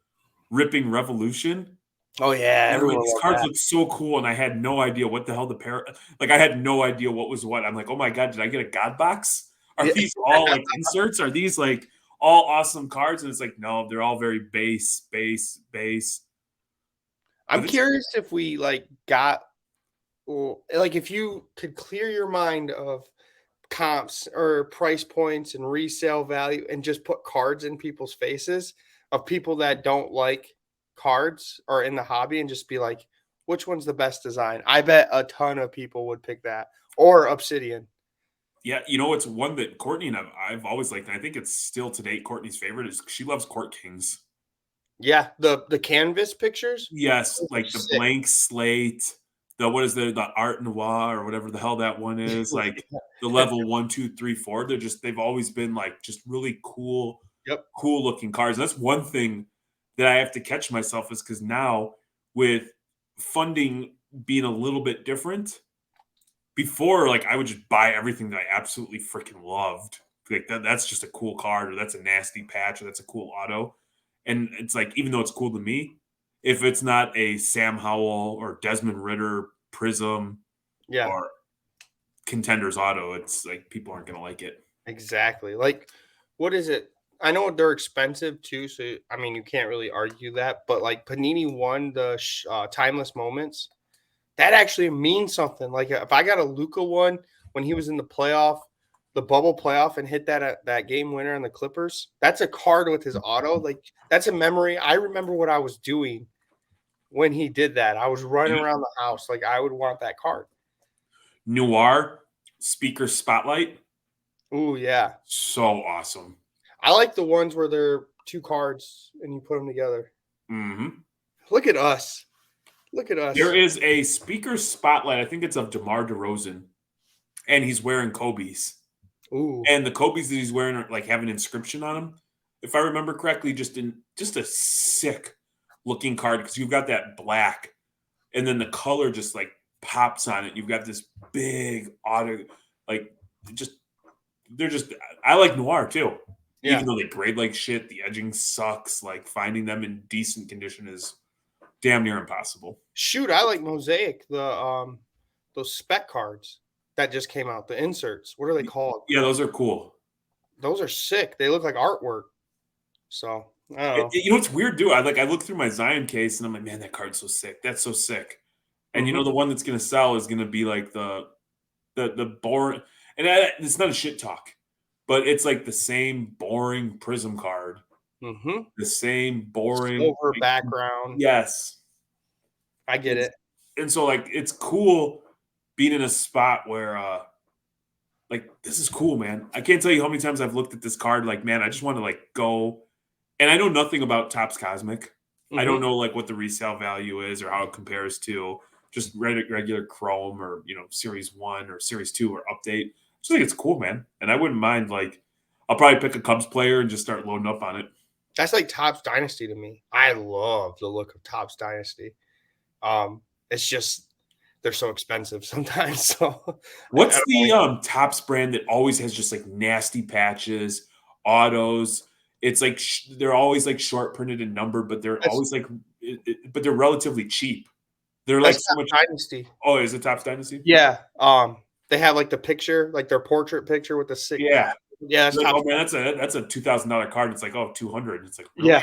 ripping Revolution. Oh yeah, And I'm like, everyone these loved cards that. look so cool, and I had no idea what the hell like I had no idea what was what. I'm like, oh my god, did I get a God box? Are Yeah. these all like inserts? Are these like all awesome cards? And it's like, no, they're all very base. I'm But it's curious if we got like if you could clear your mind of comps or price points and resale value and just put cards in people's faces of people that don't like cards or in the hobby and just be like, which one's the best design? I bet a ton of people would pick that or Obsidian. yeah, it's one that Courtney and I've always liked, and I think it's still to date Courtney's favorite is she loves Court Kings. Yeah, the canvas pictures. Yes, Those are like the sick. blank slate, the art noir or whatever the hell that one is, like the level 1, 2, 3, 4. They've always been like just really Yep. cool looking cars. And that's one thing that I have to catch myself is because now with funding being a little bit different, before like I would just buy everything that I absolutely freaking loved. Like that's just a cool card, or that's a nasty patch, or that's a cool auto. And it's like, even though it's cool to me, if it's not a Sam Howell or Desmond Ritter Prism Yeah, or Contenders auto, it's like people aren't gonna like it. exactly. Like, what is it? I know they're expensive too, so I mean you can't really argue that. But like Panini won the timeless moments. That actually means something. Like if I got a Luca one when he was in the playoff, the bubble playoff, and hit that game winner on the Clippers, that's a card with his auto. Like that's a memory. I remember what I was doing when he did that. I was running Yeah. around the house. Like I would want that card. Noir speaker spotlight, Ooh, yeah. so awesome. I like the ones where they're two cards and you put them together. Hmm. Look at us. Look at There us. is a speaker spotlight. I think it's of DeMar DeRozan, and he's wearing Kobe's. Ooh. And the Kobe's that he's wearing are like have an inscription on them. If I remember correctly, just a sick looking card because you've got that black, and then the color just like pops on it. You've got this big auto, like just they're just. I like noir too, Yeah. even though they grade like shit. The edging sucks. Like finding them in decent condition is damn near impossible. Shoot, I like Mosaic, the those spec cards. that just came out. The inserts. What are they called? Yeah, those are cool. Those are sick. They look like artwork. So I don't know. You know what's weird, dude? I look through my Zion case and I'm like, man, that card's so sick. That's so sick. And you know, Mhm. the one that's gonna sell is gonna be like the boring, and it's not a shit talk, but it's like the same boring Prism card, Mhm. the same boring. Silver background. Yes, I get it's, it. and so like it's cool being in a spot where like this is cool, man. I can't tell you how many times I've looked at this card like, man, I just want to like go. And I know nothing about Topps Cosmic. I don't Mhm. know like what the resale value is or how it compares to just regular Chrome or Series 1 or Series 2 or update. I just think it's cool, man. And I wouldn't mind like I'll probably pick a Cubs player and just start loading up on it. That's like Topps Dynasty to me. I love the look of Topps Dynasty. It's just they're so expensive sometimes. So I What's don't the always, Topps brand that always has just like nasty patches, autos? It's like they're always like short printed and numbered, but they're that's always like, but they're relatively cheap. They're like that's so Topps much. Dynasty. Oh, is it Topps Dynasty? Yeah. They have like the picture, like their portrait picture with the sick. Yeah. Yeah, that's Like, Topps. oh man, that's a $2,000 card. It's like, oh, 200. It's like, really? Yeah.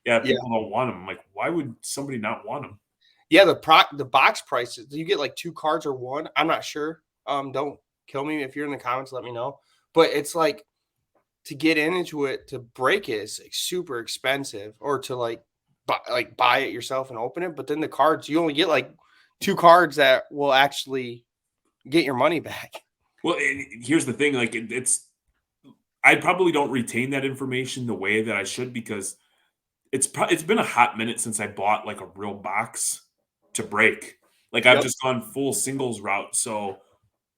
Yeah, Yeah. people don't want them. I'm like, why would somebody not want them? Yeah, the box prices. Do you get like 2 cards or 1? I'm not sure. Don't kill me if you're in the comments, let me know. But it's like to get into it, to break it is like super expensive, or to buy it yourself and open it. But then the cards, you only get like 2 cards that will actually get your money back. Well, here's the thing. Like, I probably don't retain that information the way that I should because it's been a hot minute since I bought like a real box to break. Like, I've Yep. just gone full singles route, so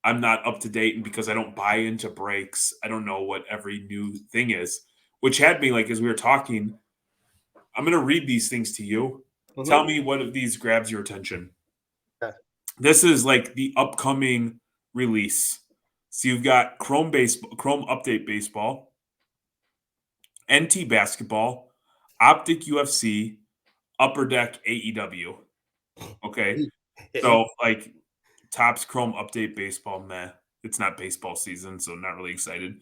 I'm not up to date, and because I don't buy into breaks, I don't know what every new thing is. Which had me like as we were talking, I'm going to read these things to you. Mhm. Tell me what of these grabs your attention. Yeah. This is like the upcoming release. So you've got Chrome Update Baseball, NT Basketball, Optic UFC, Upper Deck AEW. Okay. So like Topps Chrome Update Baseball, meh. It's not baseball season, so not really excited.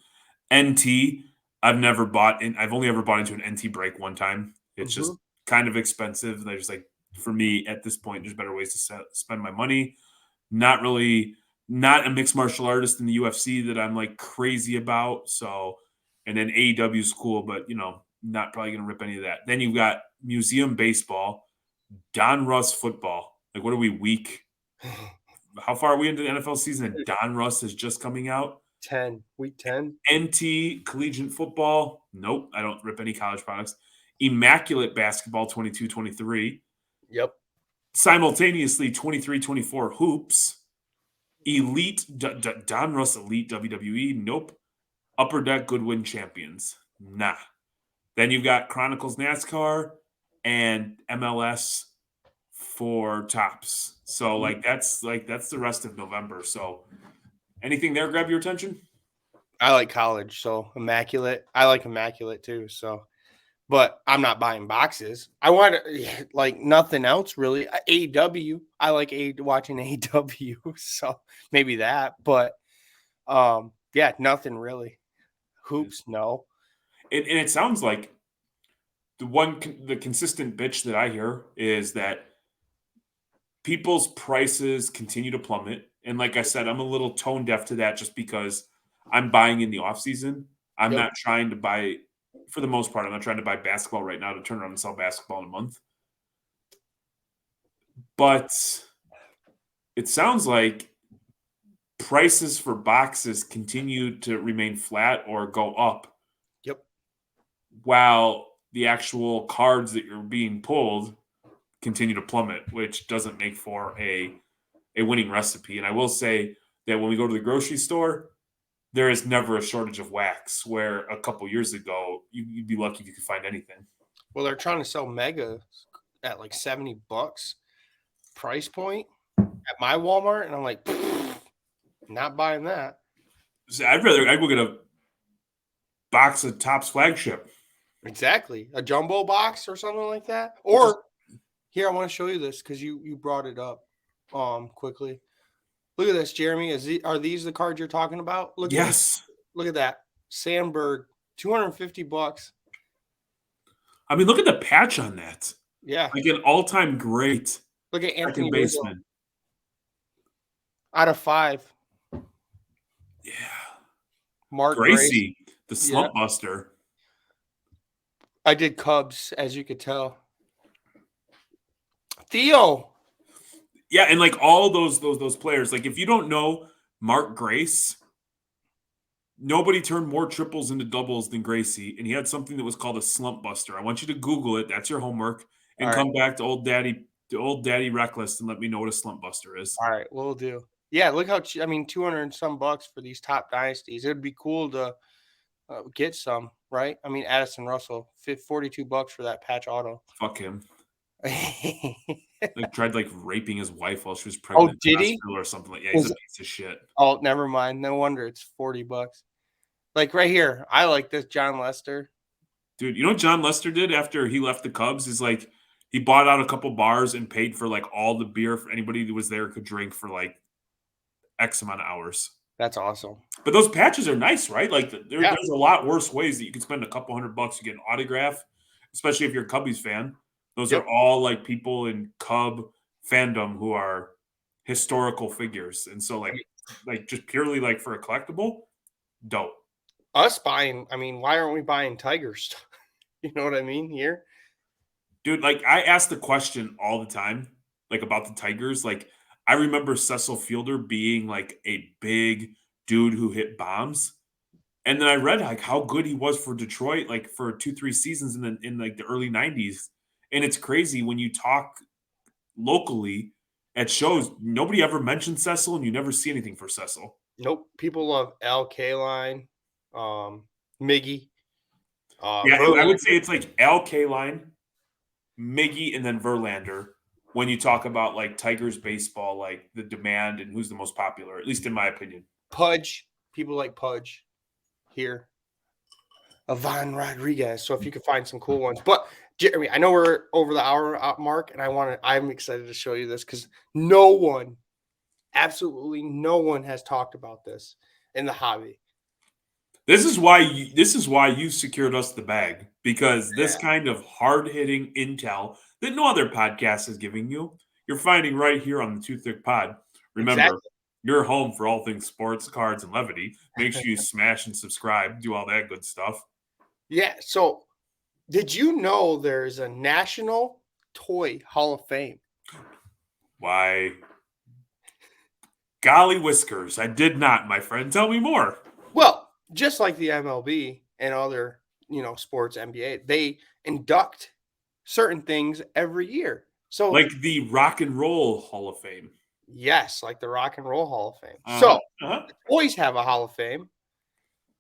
NT, I've only ever bought into an NT break one time. It's just Mhm. kind of expensive. There's like, for me at this point, there's better ways to spend my money. Not really, not a mixed martial artist in the UFC that I'm like crazy about. So, and then AEW is cool, but not probably going to rip any of that. Then you've got Museum Baseball, Don Russ Football. Like, what are we, week? How far are we into the NFL season? And Don Russ is just coming out. 10, week 10. NT Collegiate Football. Nope, I don't rip any college products. Immaculate Basketball 22-23. Yep. Simultaneously 23-24 Hoops. Elite Don Russ Elite WWE. Nope. Upper Deck Goodwin Champions. Nah. Then you've got Chronicles NASCAR and MLS for Tops. So that's the rest of November. So anything there grab your attention? I like college, so immaculate. I like immaculate too. So, but I'm not buying boxes. I want like nothing else really. AEW. I like watching AEW, so maybe that. But yeah, nothing really. Hoops, no. And it sounds like the consistent bitch that I hear is that people's prices continue to plummet. And like I said, I'm a little tone deaf to that just because I'm buying in the off season. I'm Yep. not trying to buy, for the most part, I'm not trying to buy basketball right now to turn around and sell basketball in a month. But it sounds like prices for boxes continue to remain flat or go up Yep. while the actual cards that you're being pulled continue to plummet, which doesn't make for a winning recipe. And I will say that when we go to the grocery store, there is never a shortage of wax, where a couple years ago, you'd be lucky if you could find anything. Well, they're trying to sell mega at like $70 price point at my Walmart, and I'm like, not buying that. So I'd go get a box of Topps flagship. Exactly. A jumbo box or something like that. Or here, I want to show you this because you brought it up quickly. Look at this, Jeremy. Are these the cards you're talking about? Look at this. Yes. Look at that. Sandberg, $250. I mean, look at the patch on that. Yeah. Like an all-time great Look at second Anthony Rizzo baseman. out of 5. Yeah. Mark Grace. Gracie, the slump buster. I did Cubs, as you could tell. Theo. Yeah, and like all those players, like if you don't know Mark Grace, nobody turned more triples into doubles than Gracie, and he had something that was called a slump buster. I want you to Google it. That's your homework, and All right. come back to old daddy Reckless, and let me know what a slump buster is. All right, we'll do. Yeah, look how 200 and some bucks for these top dynasties. It'd be cool to get some, right? I mean, Addison Russell, $42 for that patch auto. Fuck him. Like tried like raping his wife while she was pregnant. Oh, did he? Or something like? Yeah, he's a piece of shit. Oh, never mind. No wonder it's $40. Like right here, I like this John Lester. Dude, you know what John Lester did after he left the Cubs? Is like he bought out a couple bars and paid for like all the beer for anybody who was there could drink for like X amount of hours. That's awesome. But those patches are nice, right? Like there's a lot worse ways that you can spend a couple $100 to get an autograph, especially if you're a Cubbies fan. Those are all like people in Cub fandom who are historical figures. And so like just purely like for a collectible, dope. Us buying, I mean, why aren't we buying Tigers? You know what I mean here? Dude, like I ask the question all the time, like about the Tigers. Like I remember Cecil Fielder being like a big dude who hit bombs. And then I read like how good he was for Detroit, like for 2-3 seasons in like the early 90s. And it's crazy when you talk locally at shows, nobody ever mentions Cecil, and you never see anything for Cecil. Nope. People love Al Kaline, Miggy. Yeah, I would say it's like Al Kaline, Miggy, and then Verlander. When you talk about like Tigers baseball, like the demand and who's the most popular, at least in my opinion. Pudge. People like Pudge here. Ivan Rodriguez. So if you could find some cool ones. But Jeremy, I know we're over the hour mark, and I'm excited to show you this because absolutely no one has talked about this in the hobby. This is why you secured us the bag, because this kind of hard-hitting intel that no other podcast is giving you, you're finding right here on the Too Thick Pod. Remember, you're home for all things sports, cards, and levity. Make sure you smash and subscribe, do all that good stuff. Yeah. So did you know there's a National Toy Hall of Fame? Why? Golly whiskers. I did not, my friend. Tell me more. Well, just like the MLB and other, sports, NBA, they induct certain things every year. So like the Rock and Roll Hall of Fame. Yes, like the Rock and Roll Hall of Fame. So the toys have a Hall of Fame.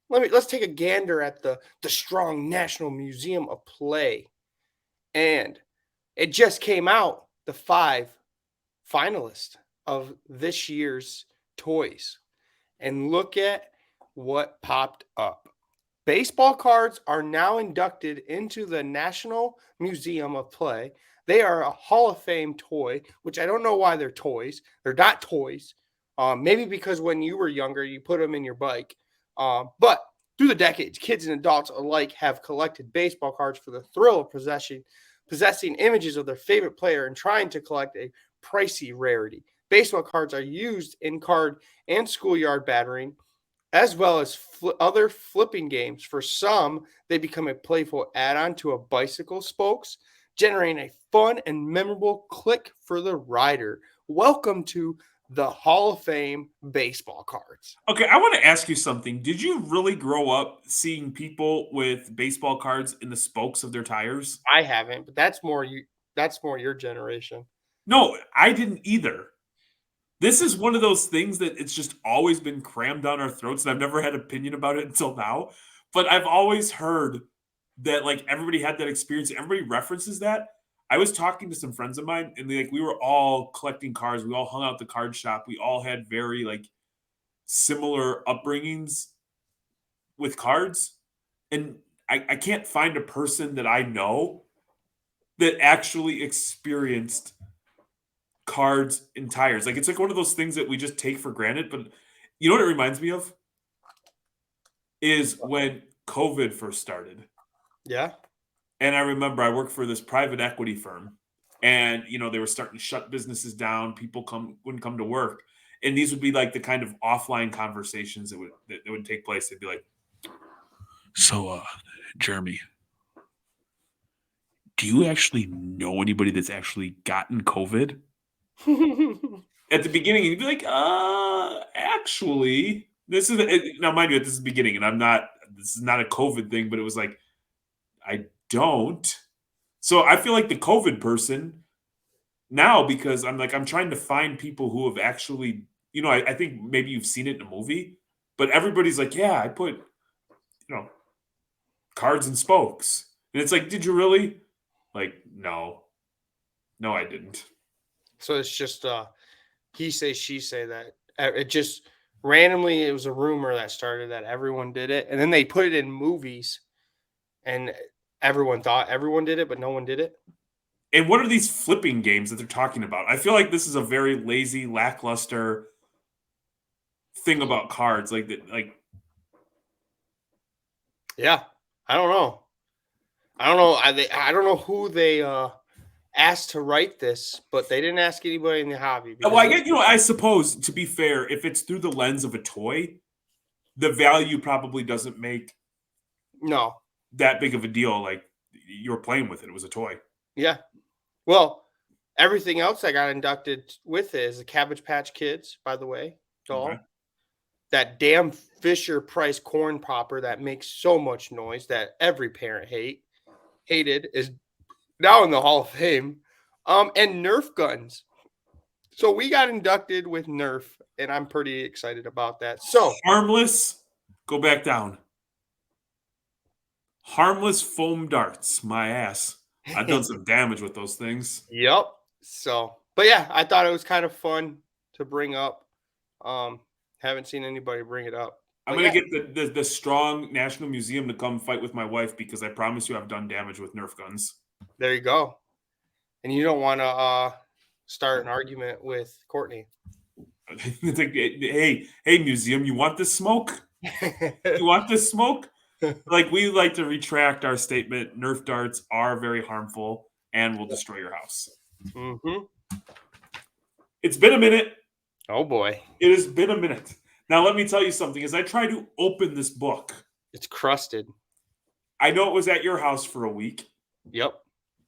Let's take a gander at the Strong National Museum of Play. And it just came out, the 5 finalists of this year's toys. And look at what popped up. Baseball cards are now inducted into the National Museum of Play. They are a Hall of Fame toy, which I don't know why they're toys. They're not toys. Maybe because when you were younger, you put them in your bike. But through the decades, kids and adults alike have collected baseball cards for the thrill of possessing images of their favorite player and trying to collect a pricey rarity. Baseball cards are used in card and schoolyard battering, as well as other flipping games. For some, they become a playful add-on to a bicycle spokes, generating a fun and memorable click for the rider. Welcome to the Hall of Fame baseball cards. Okay, I want to ask you something. Did you really grow up seeing people with baseball cards in the spokes of their tires? I haven't, but that's more your generation. No, I didn't either. This is one of those things that it's just always been crammed down our throats, and I've never had an opinion about it until now. But I've always heard that like everybody had that experience. Everybody references that. I was talking to some friends of mine, and we were all collecting cards. We all hung out at the card shop. We all had very like similar upbringings with cards, and I can't find a person that I know that actually experienced cards, and tires. Like, it's like one of those things that we just take for granted. But you know what it reminds me of? Is when COVID first started. Yeah. And I remember I worked for this private equity firm, and they were starting to shut businesses down. People wouldn't come to work, and these would be like the kind of offline conversations that would take place. They'd be like, "So, Jeremy, do you actually know anybody that's actually gotten COVID?" At the beginning, you'd be like, actually, this is now, mind you, this is the beginning, and this is not a COVID thing, but it was like, I don't. So I feel like the COVID person now, because I'm trying to find people who have actually, I think maybe you've seen it in a movie, but everybody's like, yeah, I put, cards and spokes. And it's like, did you really? Like, no. No, I didn't. So it's just he say, she say that it just randomly, it was a rumor that started that everyone did it. And then they put it in movies and everyone thought everyone did it, but no one did it. And what are these flipping games that they're talking about? I feel like this is a very lazy, lackluster thing about cards. Like that, Yeah. I don't know. I don't know who they asked to write this, but they didn't ask anybody in the hobby. well, I get, I suppose, to be fair, if it's through the lens of a toy, the value probably doesn't make No. that big of a deal. Like, you were playing with it. It was a toy. Yeah. Well, everything else I got inducted with is the Cabbage Patch Kids, by the way, doll. Okay. That damn Fisher Price corn popper that makes so much noise that every parent hated is now in the Hall of Fame. And Nerf guns. So we got inducted with Nerf, and I'm pretty excited about that. So Harmless, go back down. Harmless foam darts, my ass. I've done some damage with those things. Yep. So, but yeah, I thought it was kind of fun to bring up. Haven't seen anybody bring it up. I'm But gonna yeah, get the strong National Museum to come fight with my wife, because I promise you I've done damage with Nerf guns. there you go. And you don't want to start an argument with Courtney. It's like, hey, museum, you want this smoke? You want this smoke? Like, we like to retract our statement. Nerf darts are very harmful and will destroy your house. Mm-hmm. It's been a minute. Oh boy, It has been a minute. Now, let me tell you something. As I try to open this book, it's crusted. I know it was at your house for a week, Yep.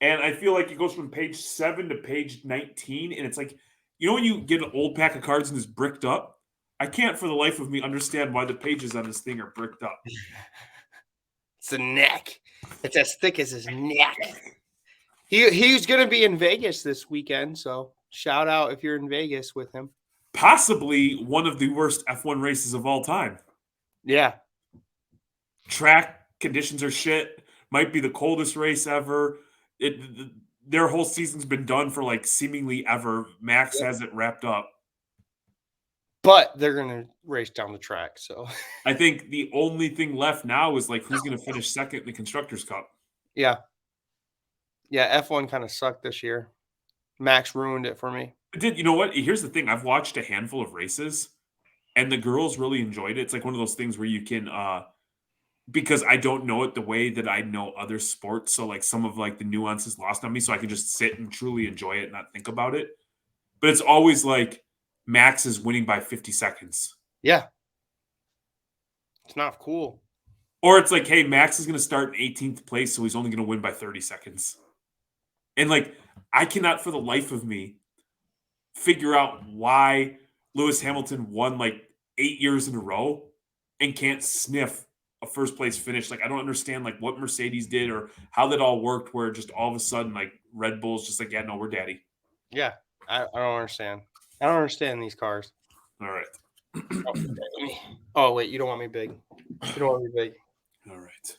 and I feel like it goes from page 7 to page 19, and it's like, when you get an old pack of cards and it's bricked up? I can't for the life of me understand why the pages on this thing are bricked up. It's the neck. It's as thick as his neck. He's going to be in Vegas this weekend, so shout out if you're in Vegas with him. Possibly one of the worst F1 races of all time. Yeah. Track conditions are shit. Might be the coldest race ever. Their whole season's been done for like seemingly ever. Max has it wrapped up. But they're going to race down the track, so. I think the only thing left now is like who's going to finish second in the Constructors' Cup. Yeah. Yeah, F1 kind of sucked this year. Max ruined it for me. You know what? Here's the thing. I've watched a handful of races, and the girls really enjoyed it. It's like one of those things where you can because I don't know it the way that I know other sports, so like some of like the nuances lost on me, so I can just sit and truly enjoy it and not think about it. But it's always like Max is winning by 50 seconds. Yeah. It's not cool. Or it's like, hey, Max is going to start in 18th place, so he's only going to win by 30 seconds. And like, I cannot for the life of me figure out why Lewis Hamilton won like 8 years in a row and can't sniff a first place finish. Like, I don't understand like what Mercedes did or how that all worked, where just all of a sudden like Red Bull's just like, yeah, no, we're daddy. Yeah. I don't understand. I don't understand these cars. All right. Oh, wait, you don't want me big. You don't want me big. All right.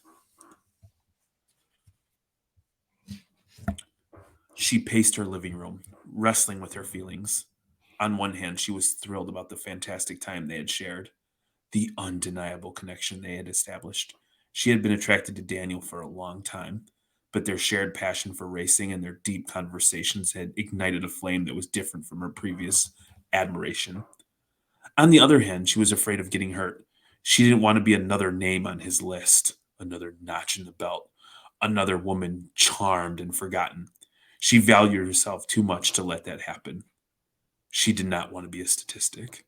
She paced her living room, wrestling with her feelings. On one hand, she was thrilled about the fantastic time they had shared, the undeniable connection they had established. She had been attracted to Daniel for a long time, but their shared passion for racing and their deep conversations had ignited a flame that was different from her previous admiration. On the other hand, she was afraid of getting hurt. She didn't want to be another name on his list, another notch in the belt, another woman charmed and forgotten. She valued herself too much to let that happen. She did not want to be a statistic.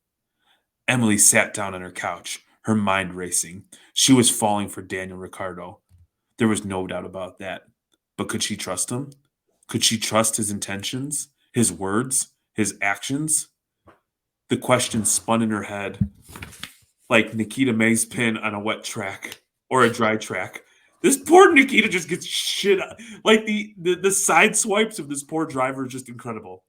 Emily sat down on her couch, her mind racing. She was falling for Daniel Ricciardo. There was no doubt about that. But could she trust him? Could she trust his intentions, his words, his actions? The question spun in her head like Nikita Mazepin on a wet track or a dry track. This poor Nikita just gets shit out. Like the side swipes of this poor driver are just incredible.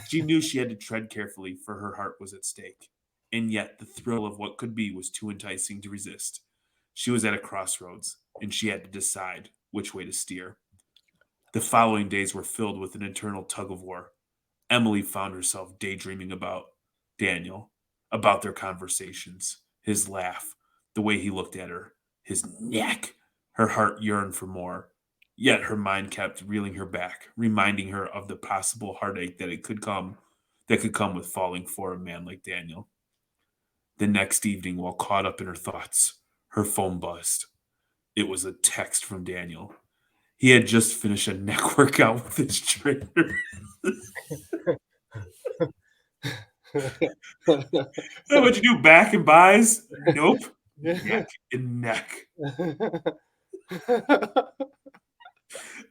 She knew she had to tread carefully, for her heart was at stake. And yet the thrill of what could be was too enticing to resist. She was at a crossroads, and she had to decide which way to steer. The following days were filled with an internal tug of war. Emily found herself daydreaming about Daniel, about their conversations, his laugh, the way he looked at her, his neck. Her heart yearned for more, yet her mind kept reeling her back, reminding her of the possible heartache that could come with falling for a man like Daniel. The next evening, while caught up in her thoughts, her phone buzzed. It was a text from Daniel. He had just finished a neck workout with his trainer. What'd you do? Back and buys? Nope. Neck and neck.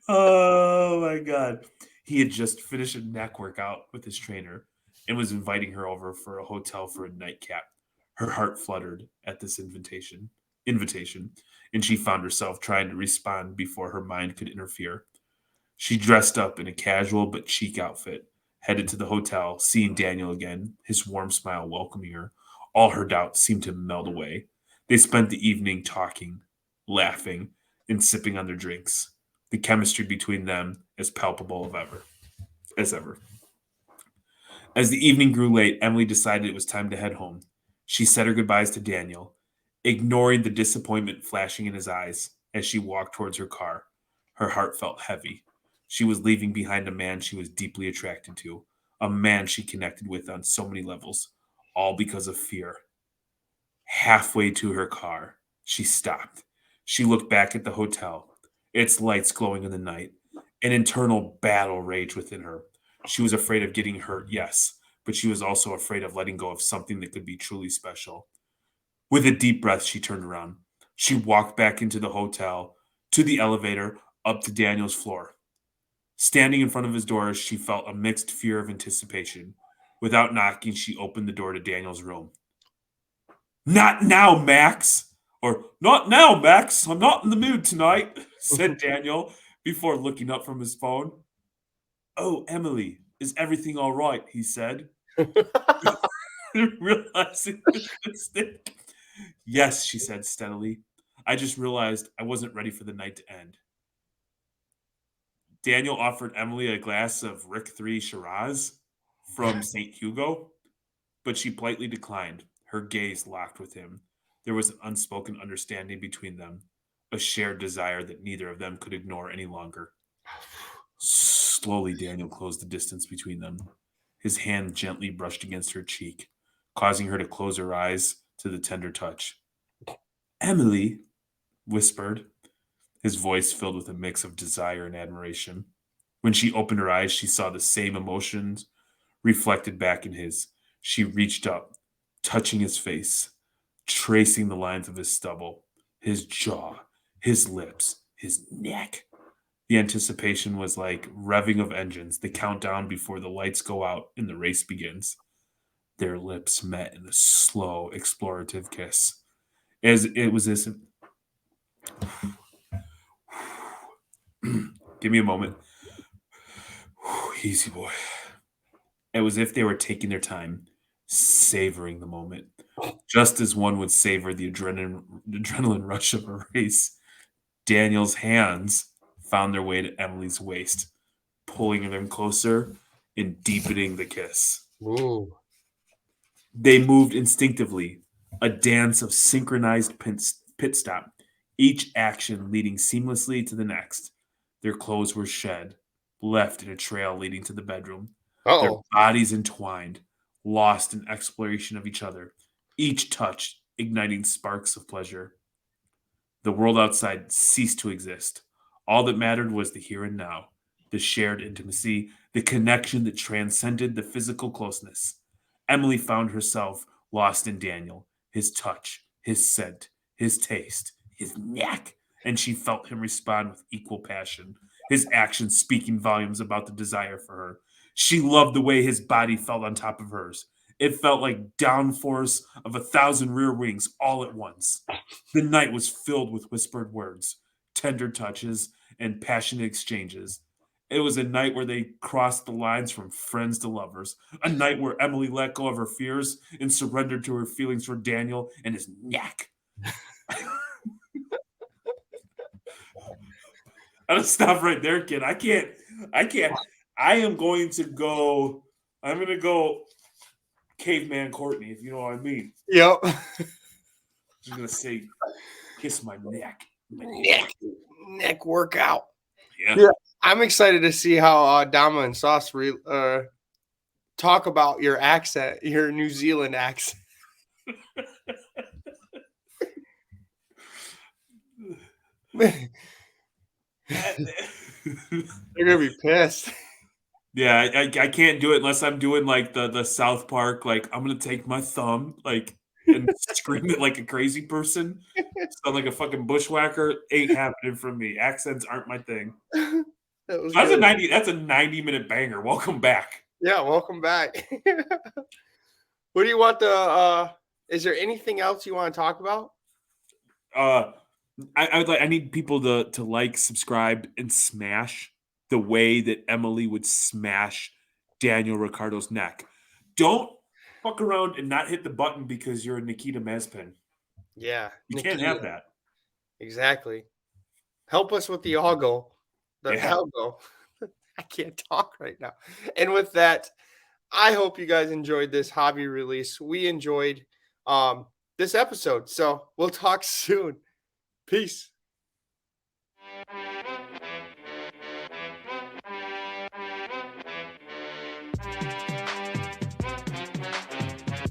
Oh my God. He had just finished a neck workout with his trainer and was inviting her over for a hotel for a nightcap. Her heart fluttered at this invitation, and she found herself trying to respond before her mind could interfere. She dressed up in a casual but chic outfit, headed to the hotel, seeing Daniel again, his warm smile welcoming her. All her doubts seemed to melt away. They spent the evening talking, laughing, and sipping on their drinks. The chemistry between them as palpable as ever. As the evening grew late, Emily decided it was time to head home. She said her goodbyes to Daniel, ignoring the disappointment flashing in his eyes as she walked towards her car. Her heart felt heavy. She was leaving behind a man she was deeply attracted to, a man she connected with on so many levels, all because of fear. Halfway to her car, she stopped. She looked back at the hotel, its lights glowing in the night. An internal battle raged within her. She was afraid of getting hurt, yes, but she was also afraid of letting go of something that could be truly special. With a deep breath, she turned around. She walked back into the hotel, to the elevator, up to Daniel's floor. Standing in front of his door, she felt a mixed fear of anticipation. Without knocking, she opened the door to Daniel's room. "Not now, Max!" Or, "Not now, Max. I'm not in the mood tonight," said Daniel before looking up from his phone. "Oh, Emily, is everything all right?" he said, realizing the mistake. "Yes," she said steadily. "I just realized I wasn't ready for the night to end." Daniel offered Emily a glass of Rick 3 Shiraz from St. Hugo, but she politely declined. Her gaze locked with him. There was an unspoken understanding between them, a shared desire that neither of them could ignore any longer. Slowly, Daniel closed the distance between them. His hand gently brushed against her cheek, causing her to close her eyes to the tender touch. "Emily," whispered, his voice filled with a mix of desire and admiration. When she opened her eyes, she saw the same emotions reflected back in his. She reached up, touching his face, tracing the lines of his stubble, his jaw, his lips, his neck. The anticipation was like revving of engines, the countdown before the lights go out and the race begins. Their lips met in a slow, explorative kiss. As it was this. Give me a moment. Easy, boy. It was as if they were taking their time, savoring the moment, just as one would savor the adrenaline rush of a race. Daniel's hands found their way to Emily's waist, pulling them closer and deepening the kiss. Ooh. They moved instinctively, a dance of synchronized pit stop, each action leading seamlessly to the next. Their clothes were shed, left in a trail leading to the bedroom. Their Uh-oh. bodies entwined, lost in exploration of each other, each touch igniting sparks of pleasure. The world outside ceased to exist. All that mattered was the here and now, the shared intimacy, the connection that transcended the physical closeness. Emily found herself lost in Daniel, his touch, his scent, his taste, his neck, and she felt him respond with equal passion, his actions speaking volumes about the desire for her. She loved the way his body felt on top of hers. It felt like downforce of 1,000 rear wings all at once. The night was filled with whispered words, tender touches, and passionate exchanges. It was a night where they crossed the lines from friends to lovers, a night where Emily let go of her fears and surrendered to her feelings for Daniel and his neck. I'm gonna stop right there, kid. I can't. I am going to go. I'm gonna go caveman Courtney, if you know what I mean. Yep. Just gonna say, kiss my neck. Neck workout. Yeah. Yeah. I'm excited to see how Dama and Sauce talk about your accent, your New Zealand accent. They're gonna be pissed. Yeah, I can't do it unless I'm doing like the South Park, like I'm gonna take my thumb, like and scream it like a crazy person. Sound like a fucking bushwhacker. Ain't happening for me. Accents aren't my thing. That was That's good. a 90-minute banger. Welcome back. Yeah, welcome back. What do you want to is there anything else you want to talk about? I need people to like, subscribe, and smash the way that Emily would smash Daniel Ricciardo's neck. Don't fuck around and not hit the button because you're a Nikita Mazepin. Yeah. You can't have that. Exactly. Help us with the algo. The Yeah. algo. I can't talk right now. And with that, I hope you guys enjoyed this hobby release. We enjoyed this episode. So we'll talk soon. Peace.